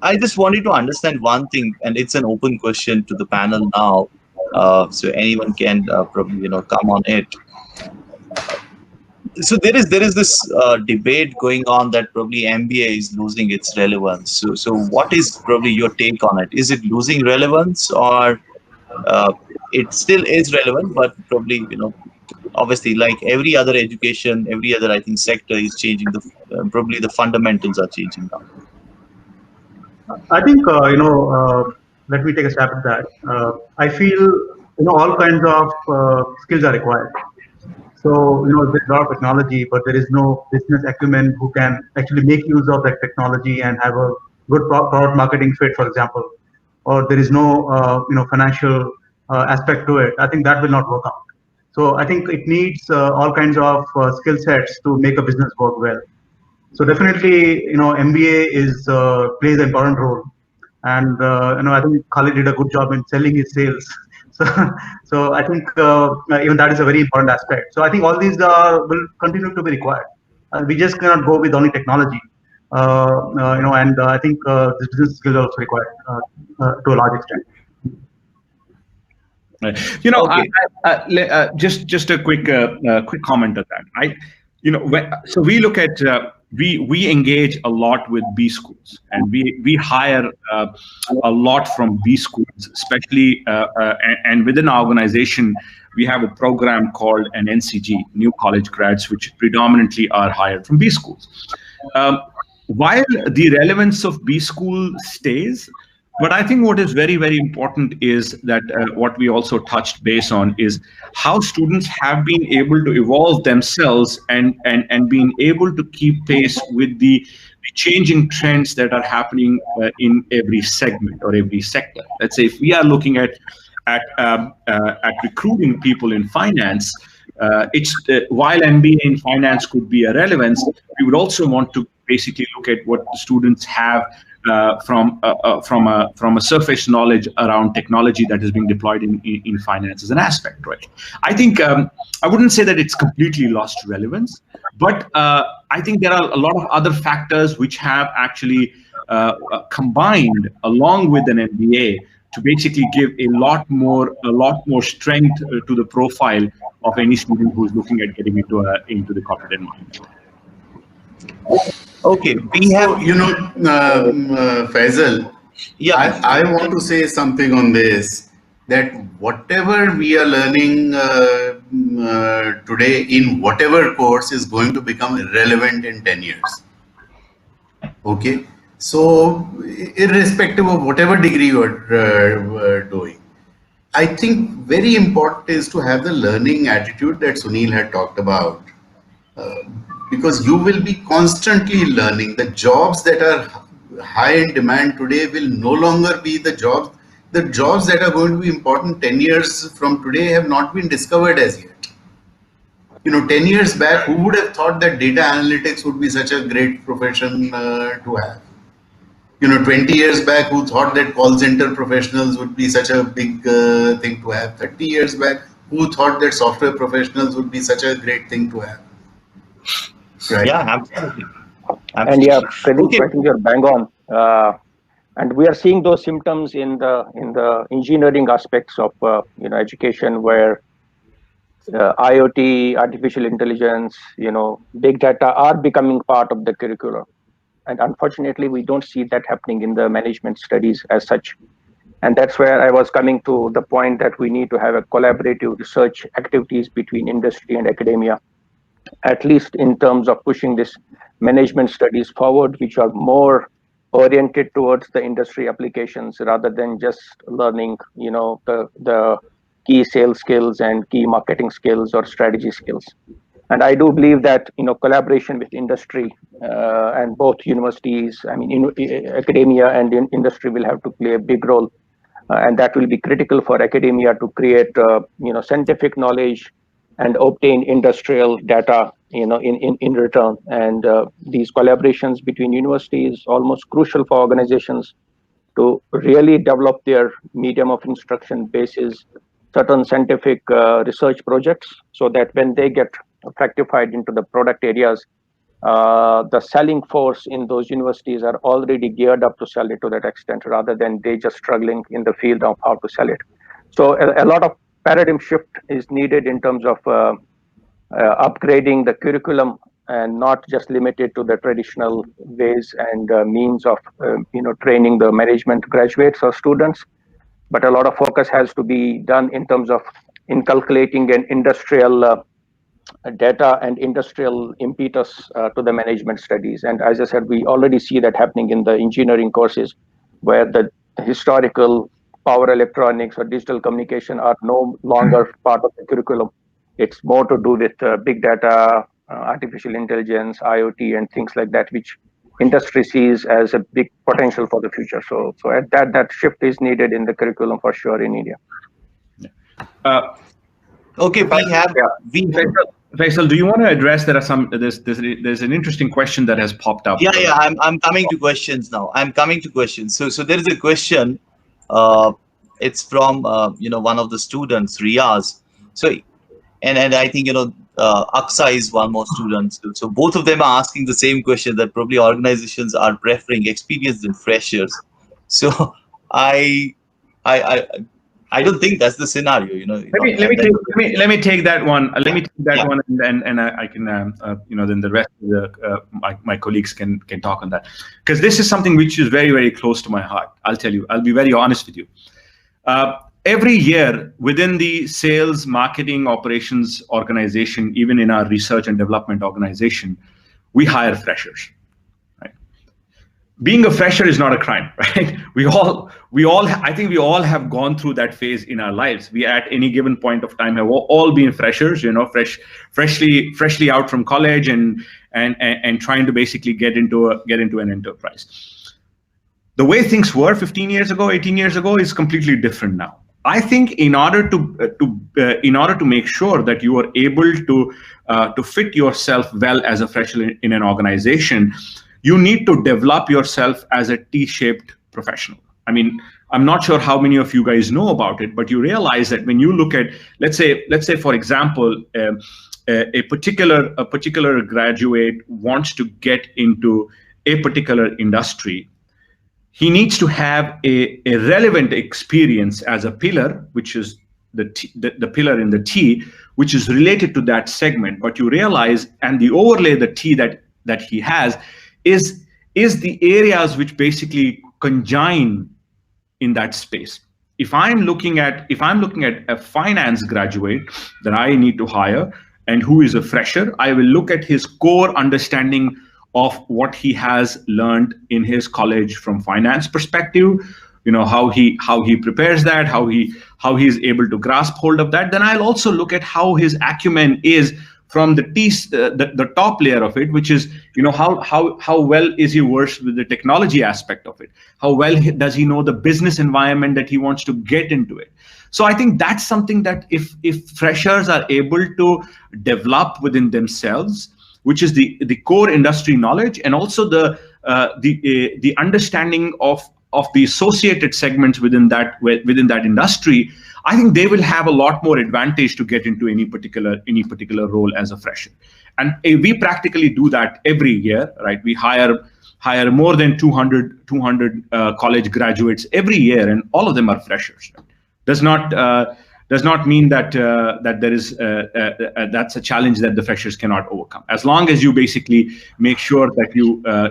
I just wanted to understand one thing, and it's an open question to the panel now, so anyone can probably come on it. So there is this debate going on that probably MBA is losing its relevance. So what is probably your take on it? Is it losing relevance, or it still is relevant, but probably obviously like every other education, every other I think sector is changing. Probably the fundamentals are changing now. I think let me take a stab at that. I feel all kinds of skills are required. So there's a lot of technology, but there is no business acumen who can actually make use of that technology and have a good product marketing fit, for example. Or there is no financial aspect to it. I think that will not work out. So I think it needs all kinds of skill sets to make a business work well. So definitely, MBA plays an important role, and I think Khalid did a good job in selling his sales. So I think even that is a very important aspect. So I think all these will continue to be required. We just cannot go with only technology, and I think this business skills are also required to a large extent. Okay. Just a quick comment on that. So we look at we engage a lot with B schools, and we hire a lot from B schools, especially and within our organization we have a program called an NCG, New College Grads, which predominantly are hired from B schools. While the relevance of B school stays, but I think what is very, very important is that what we also touched base on is how students have been able to evolve themselves and being able to keep pace with the changing trends that are happening in every segment or every sector. Let's say if we are looking at recruiting people in finance, while MBA in finance could be a relevance, we would also want to basically look at what the students have from a surface knowledge around technology that is being deployed in finance as an aspect, right? I think I wouldn't say that it's completely lost relevance, but I think there are a lot of other factors which have actually combined along with an MBA to basically give a lot more strength to the profile of any student who's looking at getting into the corporate environment. Okay, we have Faisal. Yeah, I want to say something on this, that whatever we are learning today in whatever course is going to become irrelevant in 10 years. Okay, So irrespective of whatever degree you are doing, I think very important is to have the learning attitude that Sunil had talked about, because you will be constantly learning. The jobs that are high in demand today will no longer be the jobs. The jobs that are going to be important 10 years from today have not been discovered as yet. 10 years back, who would have thought that data analytics would be such a great profession to have? 20 years back, who thought that call center professionals would be such a big thing to have? 30 years back, who thought that software professionals would be such a great thing to have? Right. Yeah, absolutely. And yeah, Pradeep, I think you're bang on. And we are seeing those symptoms in the engineering aspects of education, where IoT, artificial intelligence, big data are becoming part of the curriculum. And unfortunately, we don't see that happening in the management studies as such. And that's where I was coming to the point that we need to have a collaborative research activities between industry and academia, at least in terms of pushing this management studies forward, which are more oriented towards the industry applications rather than just learning, the key sales skills and key marketing skills or strategy skills. And I do believe that collaboration with industry and both universities, academia and industry will have to play a big role, and that will be critical for academia to create scientific knowledge and obtain industrial data in return. And these collaborations between universities almost crucial for organizations to really develop their medium of instruction basis certain scientific research projects, so that when they get fructified into the product areas, the selling force in those universities are already geared up to sell it to that extent, rather than they just struggling in the field of how to sell it. So a lot of paradigm shift is needed in terms of upgrading the curriculum, and not just limited to the traditional ways and means of training the management graduates or students, but a lot of focus has to be done in terms of inculcating an industrial data and industrial impetus to the management studies. And as I said, we already see that happening in the engineering courses, where the historical power electronics or digital communication are no longer part of the curriculum. It's more to do with big data, artificial intelligence, IoT, and things like that, which industry sees as a big potential for the future. So at that shift is needed in the curriculum for sure in India. Okay, Faisal, do you want to address? There's an interesting question that has popped up. Yeah, I'm coming to questions now. So there is a question. It's from one of the students, Riaz. So and I think Aksa is one more student. So both of them are asking the same question, that probably organizations are preferring experienced and freshers. So I don't think that's the scenario. Let me take that one. Let me take that one, and I can then the rest of the my colleagues can talk on that, because this is something which is very, very close to my heart. I'll tell you. I'll be very honest with you. Every year within the sales, marketing, operations organization, even in our research and development organization, we hire freshers. Right? Being a fresher is not a crime, right? I think we all have gone through that phase in our lives. We at any given point of time have all been freshers, freshly out from college and trying to basically get into an enterprise. The way things were 15 years ago, 18 years ago is completely different now. I think in order to make sure that you are able to fit yourself well as a fresher in an organization, you need to develop yourself as a T-shaped professional. I mean, I'm not sure how many of you guys know about it, but you realize that when you look at, let's say for example, a particular graduate wants to get into a particular industry, he needs to have a relevant experience as a pillar, which is the pillar in the T, which is related to that segment. But you realize, and the overlay the T that he has is the areas which basically conjoin in that space. If I'm looking at a finance graduate that I need to hire and who is a fresher, I will look at his core understanding of what he has learned in his college from finance perspective, how he prepares that, how he is able to grasp hold of that. Then I'll also look at how his acumen is from the top layer of it, which is how well is he versed with the technology aspect of it, how well does he know the business environment that he wants to get into it. So I think that's something that if freshers are able to develop within themselves, which is the core industry knowledge, and also the understanding of the associated segments within that industry, I think they will have a lot more advantage to get into any particular role as a fresher. And we practically do that every year, right? We hire more than 200 college graduates every year, and all of them are freshers. Does not mean that there is that's a challenge that the freshers cannot overcome, as long as you basically make sure that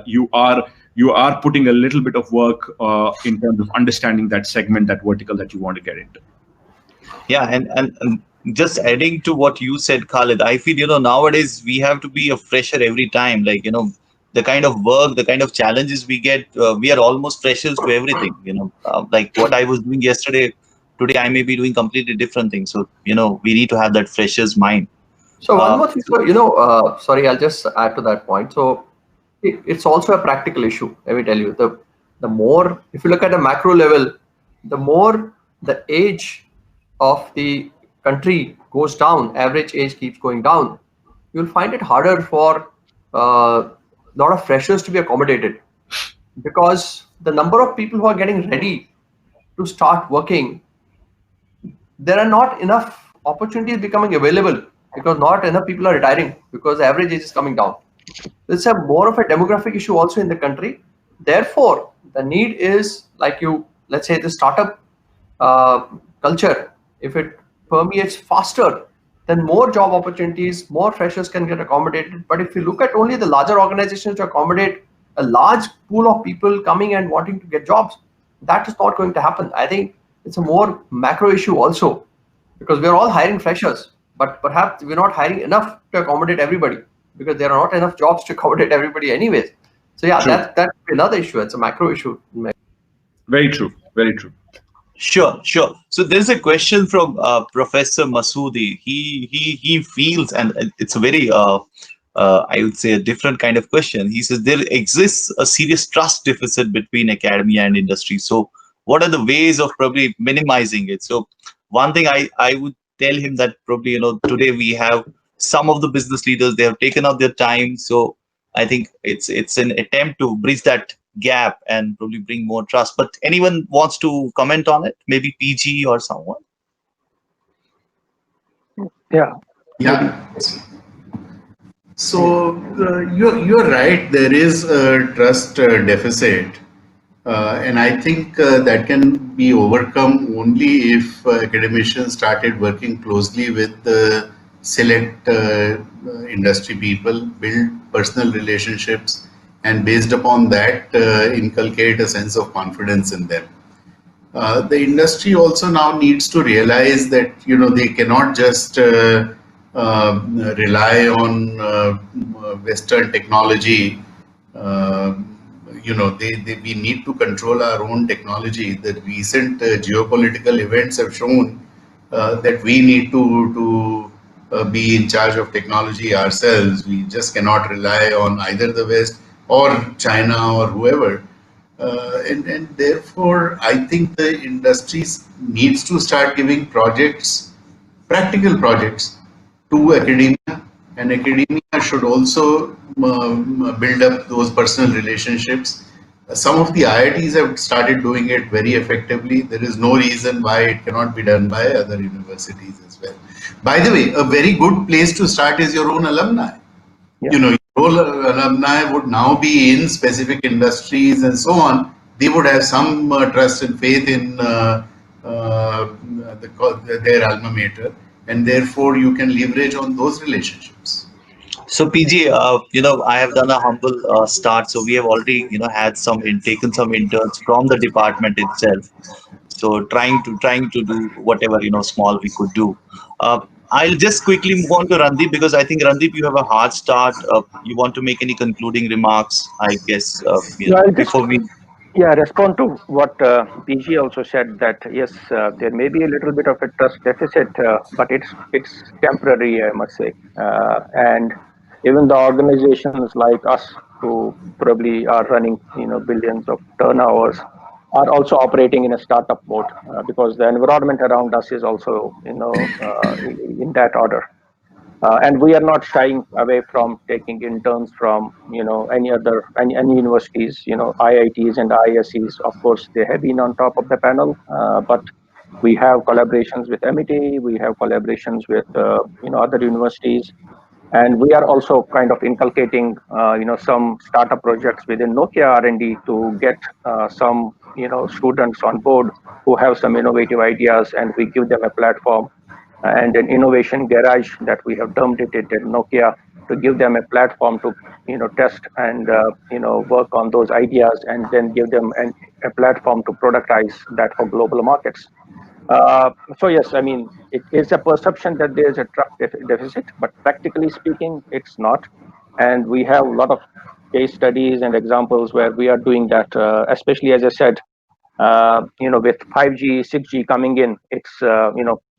you are putting a little bit of work in terms of understanding that segment, that vertical that you want to get into. Yeah, and just adding to what you said, Khalid, I feel nowadays we have to be a fresher every time. Like the kind of work, the kind of challenges we get, we are almost freshers to everything. Like what I was doing yesterday. Today I may be doing completely different things. So, we need to have that fresher's mind. So one more thing, sorry, I'll just add to that point. So it's also a practical issue. Let me tell you, the more, if you look at a macro level, the more the age of the country goes down, average age keeps going down, you'll find it harder for a lot of freshers to be accommodated, because the number of people who are getting ready to start working, there are not enough opportunities becoming available, because not enough people are retiring, because the average age is coming down. It's a more of a demographic issue also in the country. Therefore, the need is, like let's say the startup culture, if it permeates faster, then more job opportunities, more freshers can get accommodated. But if you look at only the larger organizations to accommodate a large pool of people coming and wanting to get jobs, that is not going to happen. I think it's a more macro issue also, because we're all hiring freshers, but perhaps we're not hiring enough to accommodate everybody, because there are not enough jobs to accommodate everybody anyways. So yeah, that's another issue. It's a macro issue. Very true. Very true. Sure. So there's a question from Professor Masoodi. He feels, and it's a very I would say a different kind of question. He says there exists a serious trust deficit between academia and industry. So what are the ways of probably minimizing it? So one thing I would tell him that probably today we have some of the business leaders, they have taken out their time. So I think it's an attempt to bridge that gap and probably bring more trust. But anyone wants to comment on it? Maybe PG or someone? Yeah. So you're right. There is a trust deficit, and I think that can be overcome only if academicians started working closely with select industry people, build personal relationships, and based upon that inculcate a sense of confidence in them. The industry also now needs to realize that they cannot just rely on Western technology. We need to control our own technology. The recent geopolitical events have shown that we need to be in charge of technology ourselves. We just cannot rely on either the West or China or whoever. And therefore, I think the industry needs to start giving projects, practical projects, to academia, and academia should also build up those personal relationships. Some of the IITs have started doing it very effectively. There is no reason why it cannot be done by other universities as well. By the way, a very good place to start is your own alumni. Yeah. Your alumni would now be in specific industries and so on. They would have some trust and faith in their alma mater, and therefore you can leverage on those relationships. So PG, I have done a humble start. So we have already, had taken some interns from the department itself. So trying to do whatever small we could do. I'll just quickly move on to Randeep because I think Randeep, you have a hard start. You want to make any concluding remarks? I guess Yeah, I'll just before we. respond to what PG also said, that yes, there may be a little bit of a trust deficit, but it's temporary, I must say. And even the organizations like us, who probably are running billions of turnovers, are also operating in a startup mode, because the environment around us is also in that order. And we are not shying away from taking interns from any universities, IITs and ISCs. Of course, they have been on top of the panel, but we have collaborations with MIT, we have collaborations with other universities, and we are also kind of inculcating some startup projects within Nokia R&D to get some students on board who have some innovative ideas, and we give them a platform and an innovation garage that we have termed it at Nokia, to give them a platform to test and work on those ideas, and then give them a platform to productize that for global markets. So yes, I mean, it is a perception that there is a trust deficit, but practically speaking, it's not. And we have a lot of case studies and examples where we are doing that, especially, as I said, with 5G, 6G coming in. It's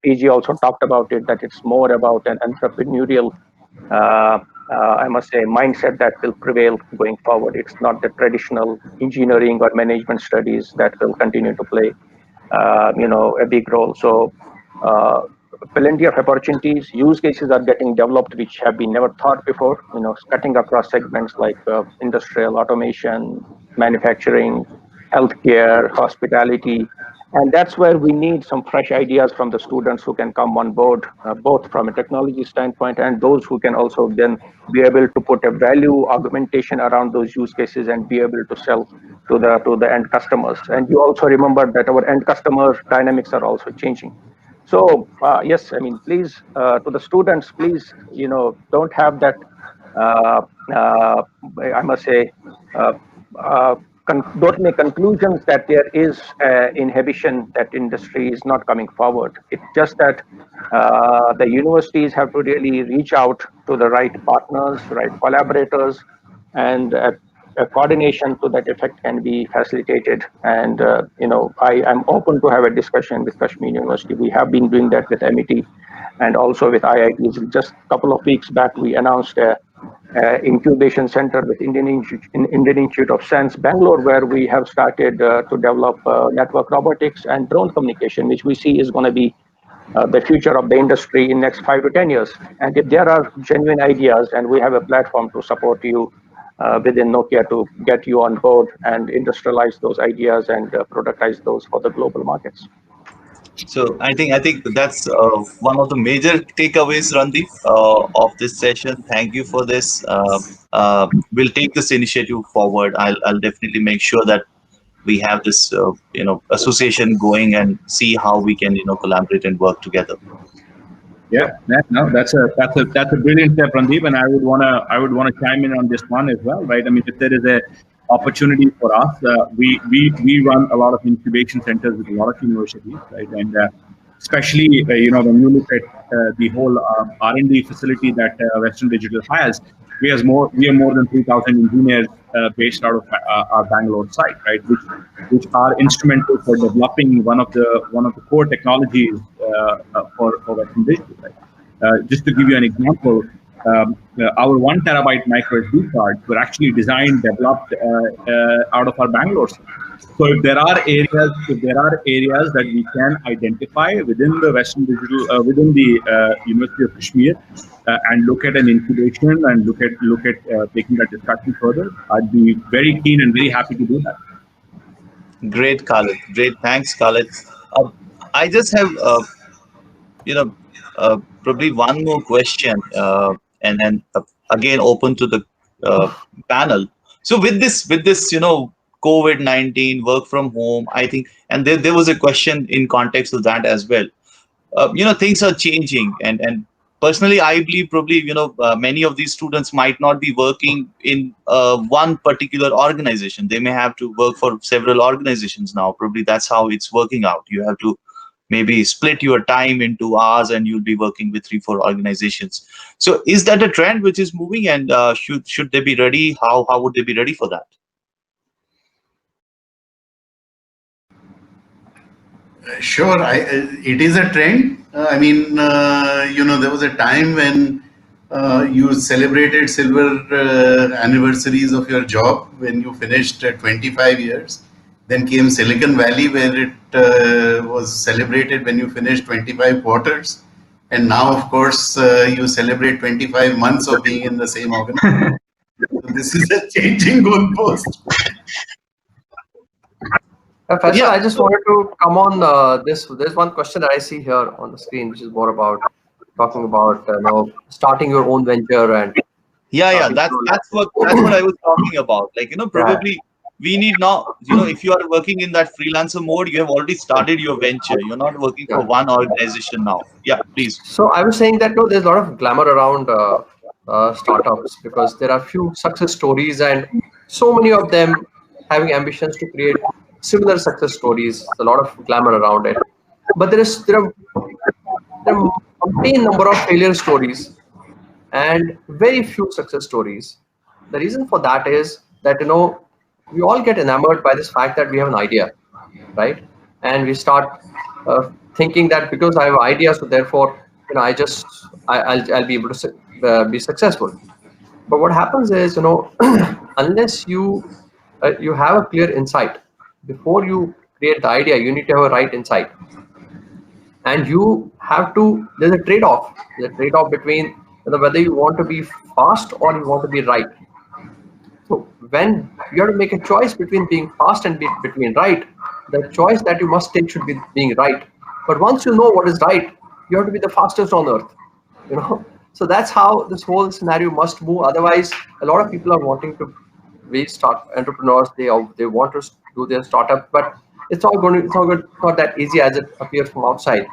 PG also talked about it, that it's more about an entrepreneurial, I must say, mindset that will prevail going forward. It's not the traditional engineering or management studies that will continue to play a big role. So plenty of opportunities, use cases are getting developed which have been never thought before, cutting across segments like industrial automation, manufacturing, healthcare, hospitality. And that's where we need some fresh ideas from the students who can come on board, both from a technology standpoint, and those who can also then be able to put a value augmentation around those use cases and be able to sell to the end customers. And you also remember that our end customer dynamics are also changing. So yes, I mean, please, to the students, please, don't have that, I must say, uh, uh, don't make conclusions that there is inhibition, that industry is not coming forward. It's just that the universities have to really reach out to the right partners, right collaborators, and a coordination to that effect can be facilitated. And I am open to have a discussion with Kashmir University. We have been doing that with MIT and also with IITs. Just a couple of weeks back, we announced a incubation center with Indian Institute of Science, Bangalore, where we have started to develop network robotics and drone communication, which we see is going to be the future of the industry in next 5 to 10 years. And if there are genuine ideas, and we have a platform to support you within Nokia to get you on board and industrialize those ideas and productize those for the global markets. So I think that's one of the major takeaways, Randeep, of this session. Thank you for this. We'll take this initiative forward. I'll definitely make sure that we have this association going and see how we can collaborate and work together. Yeah, no, that's a brilliant step, Randeep, and I would wanna chime in on this one as well, right? I mean, if there is a opportunity for us, we run a lot of incubation centers with a lot of universities, right? And especially when you look at the whole R&D facility that Western Digital has, we have more than 3,000 engineers based out of our Bangalore site, right? Which are instrumental for developing one of the core technologies for Western Digital. Right? Just to give you an example, our 1 terabyte micro SD cards were actually designed, developed out of our Bangalore site. So if there are areas that we can identify within the Western Digital, within the University of Kashmir, and look at an incubation and look at taking that discussion further, I'd be very keen and very happy to do that. Great, Khalid. Great, thanks, Khalid. I just have probably one more question, and then again open to the panel. So with this COVID-19 work from home, I think, and there was a question in context of that as well. Things are changing, and personally, I believe probably many of these students might not be working in one particular organization. They may have to work for several organizations now. Probably that's how it's working out. You have to maybe split your time into hours and you'll be working with 3-4 organizations. So is that a trend which is moving, and should they be ready? How would they be ready for that? Sure, it is a trend. I mean, there was a time when you celebrated silver anniversaries of your job when you finished 25 years. Then came Silicon Valley, where it was celebrated when you finished 25 quarters. And now, of course, you celebrate 25 months of being in the same organization. So this is a changing goalpost. Faisal, yeah. I just wanted to come on this. There's one question that I see here on the screen, which is more about talking about starting your own venture and that's what I was talking about. Like, probably we need now, if you are working in that freelancer mode, you have already started your venture. You're not working for one organization now. Yeah, please. So I was saying that there's a lot of glamour around startups, because there are few success stories and so many of them having ambitions to create similar success stories. A lot of glamour around it, but there are a main number of failure stories and very few success stories. The reason for that is that we all get enamored by this fact that we have an idea, right? And we start thinking that because I have an idea, so therefore I'll be able to be successful. But what happens is unless you have a clear insight before you create the idea, you need to have a right insight, and you have to. There's a trade-off. There's a trade-off between whether you want to be fast or you want to be right. So when you have to make a choice between being fast and between right, the choice that you must take should be being right. But once you know what is right, you have to be the fastest on earth. So that's how this whole scenario must move. Otherwise, a lot of people are wanting to be entrepreneurs. They want to do their startup, but it's not that easy as it appears from outside.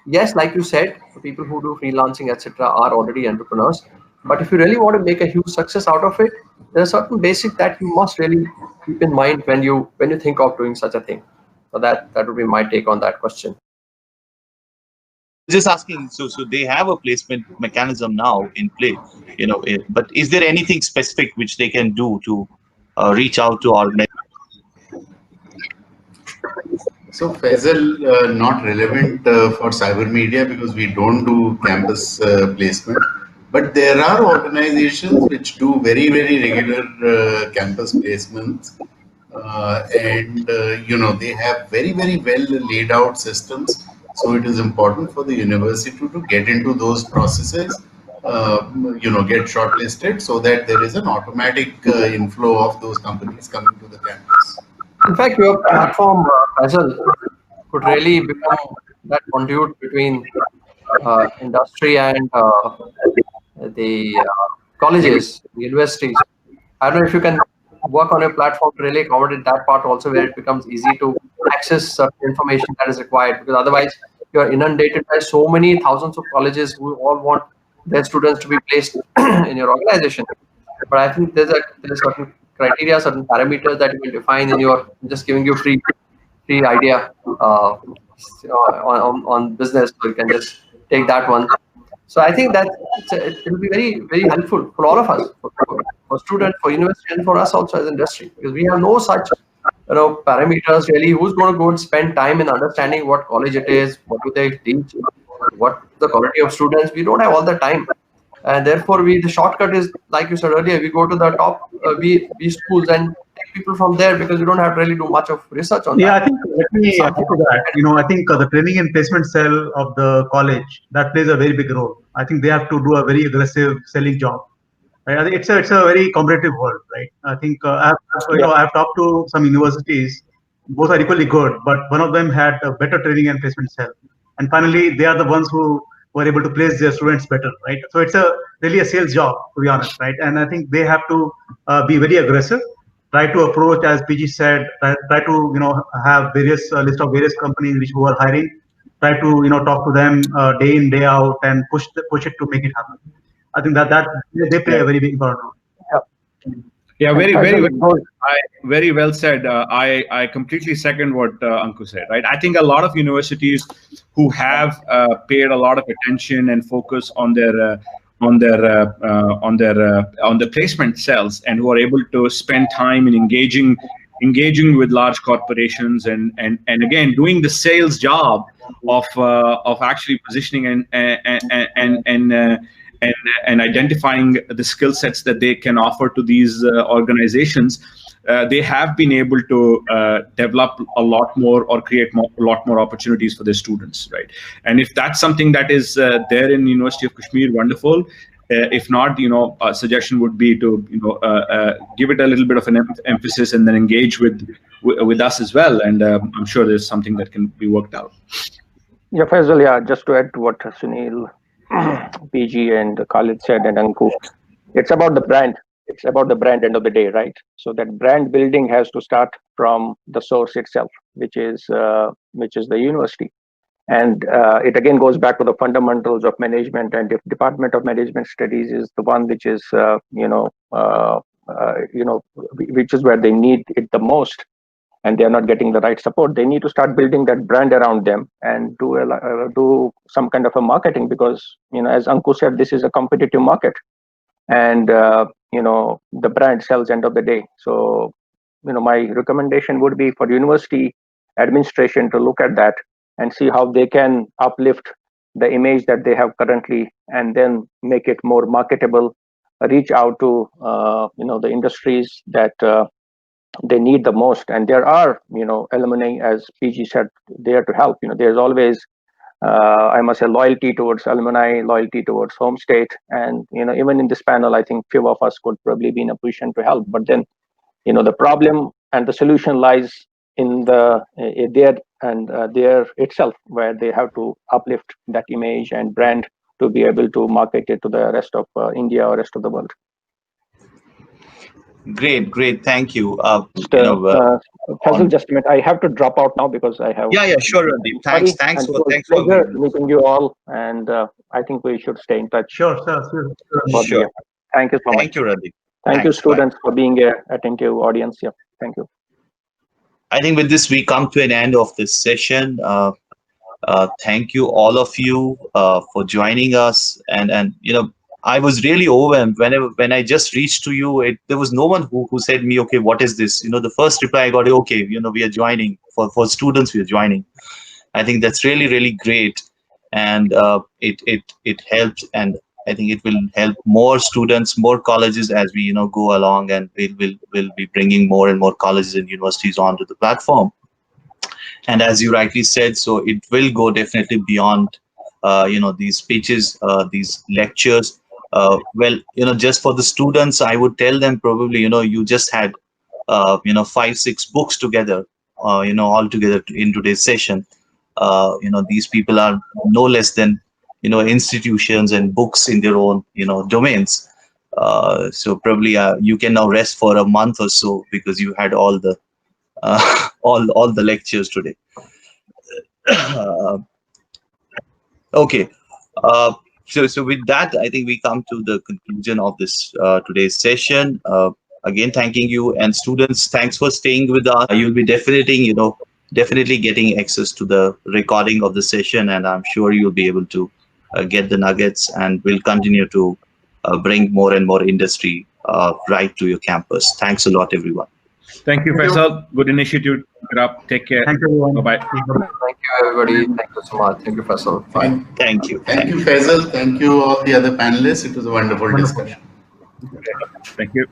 Yes, like you said, the people who do freelancing, etc., are already entrepreneurs. But if you really want to make a huge success out of it, there are certain basics that you must really keep in mind when you think of doing such a thing. So that would be my take on that question. Just asking, so they have a placement mechanism now in play, but is there anything specific which they can do to reach out to organizations? So Faisal, not relevant for cyber media because we don't do campus placement, but there are organizations which do very, very regular campus placements, and they have very, very well laid out systems. So it is important for the university to get into those processes, get shortlisted so that there is an automatic inflow of those companies coming to the campus. In fact, your platform, Faisal, could really become that conduit between industry and the colleges, the universities. I don't know if you can work on a platform to really accommodate that part also, where it becomes easy to access certain information that is required, because otherwise you are inundated by so many thousands of colleges who all want their students to be placed in your organization. But I think there's certain criteria, certain parameters that you will define in your, just giving you free idea on business, so you can just take that one. So I think that it will be very, very helpful for all of us, for students, for university, and for us also as industry, because we have no such parameters really. Who's going to go and spend time in understanding what college it is, what do they teach, what the quality of students? We don't have all the time, and therefore the shortcut is, like you said earlier, we go to the top B schools and take people from there, because you don't have to really do much of research on that. I think let me add to that. I think the training and placement cell of the college, that plays a very big role. I think they have to do a very aggressive selling job. Right? I think it's a very competitive world, right? I think I've talked to some universities, both are equally good, but one of them had a better training and placement cell, and finally they are the ones who were able to place their students better, right? So it's really a sales job, to be honest, right? And I think they have to be very aggressive, try to approach, as PG said, try to have various list of various companies who are hiring, try to talk to them day in, day out, and push it to make it happen. I think that they play a very big important role. Yeah, very well said. I completely second what Anku said. Right, I think a lot of universities who have paid a lot of attention and focus on their placement cells, and who are able to spend time in engaging with large corporations, and again doing the sales job of actually positioning and identifying the skill sets that they can offer to these organizations. They have been able to develop a lot more, or create a lot more opportunities for their students, right? And if that's something that is there in University of Kashmir, wonderful. If not, a suggestion would be to give it a little bit of an emphasis, and then engage with us as well. And I'm sure there's something that can be worked out. Yeah, Faisal, yeah, just to add to what Sunil, PG and Khalid said, and Anku, it's about the brand. It's about the brand end of the day, right? So that brand building has to start from the source itself, which is the university. And it again goes back to the fundamentals of management. And if Department of Management Studies is the one which is which is where they need it the most, and they are not getting the right support, they need to start building that brand around them and do some kind of a marketing, because as Anku said, this is a competitive market, and the brand sells end of the day. So my recommendation would be for university administration to look at that and see how they can uplift the image that they have currently, and then make it more marketable, reach out to the industries that they need the most. And there are alumni, as PG said, there to help. There's always I must say loyalty towards alumni, loyalty towards home state, and even in this panel, I think few of us could probably be in a position to help. But then the problem and the solution lies in there itself, where they have to uplift that image and brand to be able to market it to the rest of India or rest of the world. Great, thank you. Faisal, just a minute, I have to drop out now because I have. Yeah, sure, Randeep. Thanks for meeting you all, and I think we should stay in touch. Sure. Thank you so much. Thank you, Randeep. Thank you, students, for being here, attentive audience. Yeah, thank you. I think with this we come to an end of this session. Thank you, all of you, for joining us, and I was really overwhelmed when I just reached to you. There was no one who said me, okay, what is this? The first reply I got, okay, we are joining. For students, we are joining. I think that's really great, and it helps, and I think it will help more students, more colleges as we go along, and we'll be bringing more and more colleges and universities onto the platform. And as you rightly said, so it will go definitely beyond these speeches, these lectures. Just for the students, I would tell them probably, you just had, 5-6 books together, all together in today's session. These people are no less than, institutions and books in their own, domains. So probably you can now rest for a month or so, because you had all the, all the lectures today. Okay. So with that, I think we come to the conclusion of this today's session. Again, thanking you, and students, thanks for staying with us. You'll be definitely getting access to the recording of the session, and I'm sure you'll be able to get the nuggets, and we'll continue to bring more and more industry right to your campus. Thanks a lot, everyone. Thank you, Faisal. Good initiative. Take care. Thank you, everyone. Bye-bye. Thank you, everybody. Thank you so much. Thank you, Faisal. Fine. Thank you. Thank you, Faisal. Thank you, all the other panelists. It was a wonderful discussion. Thank you.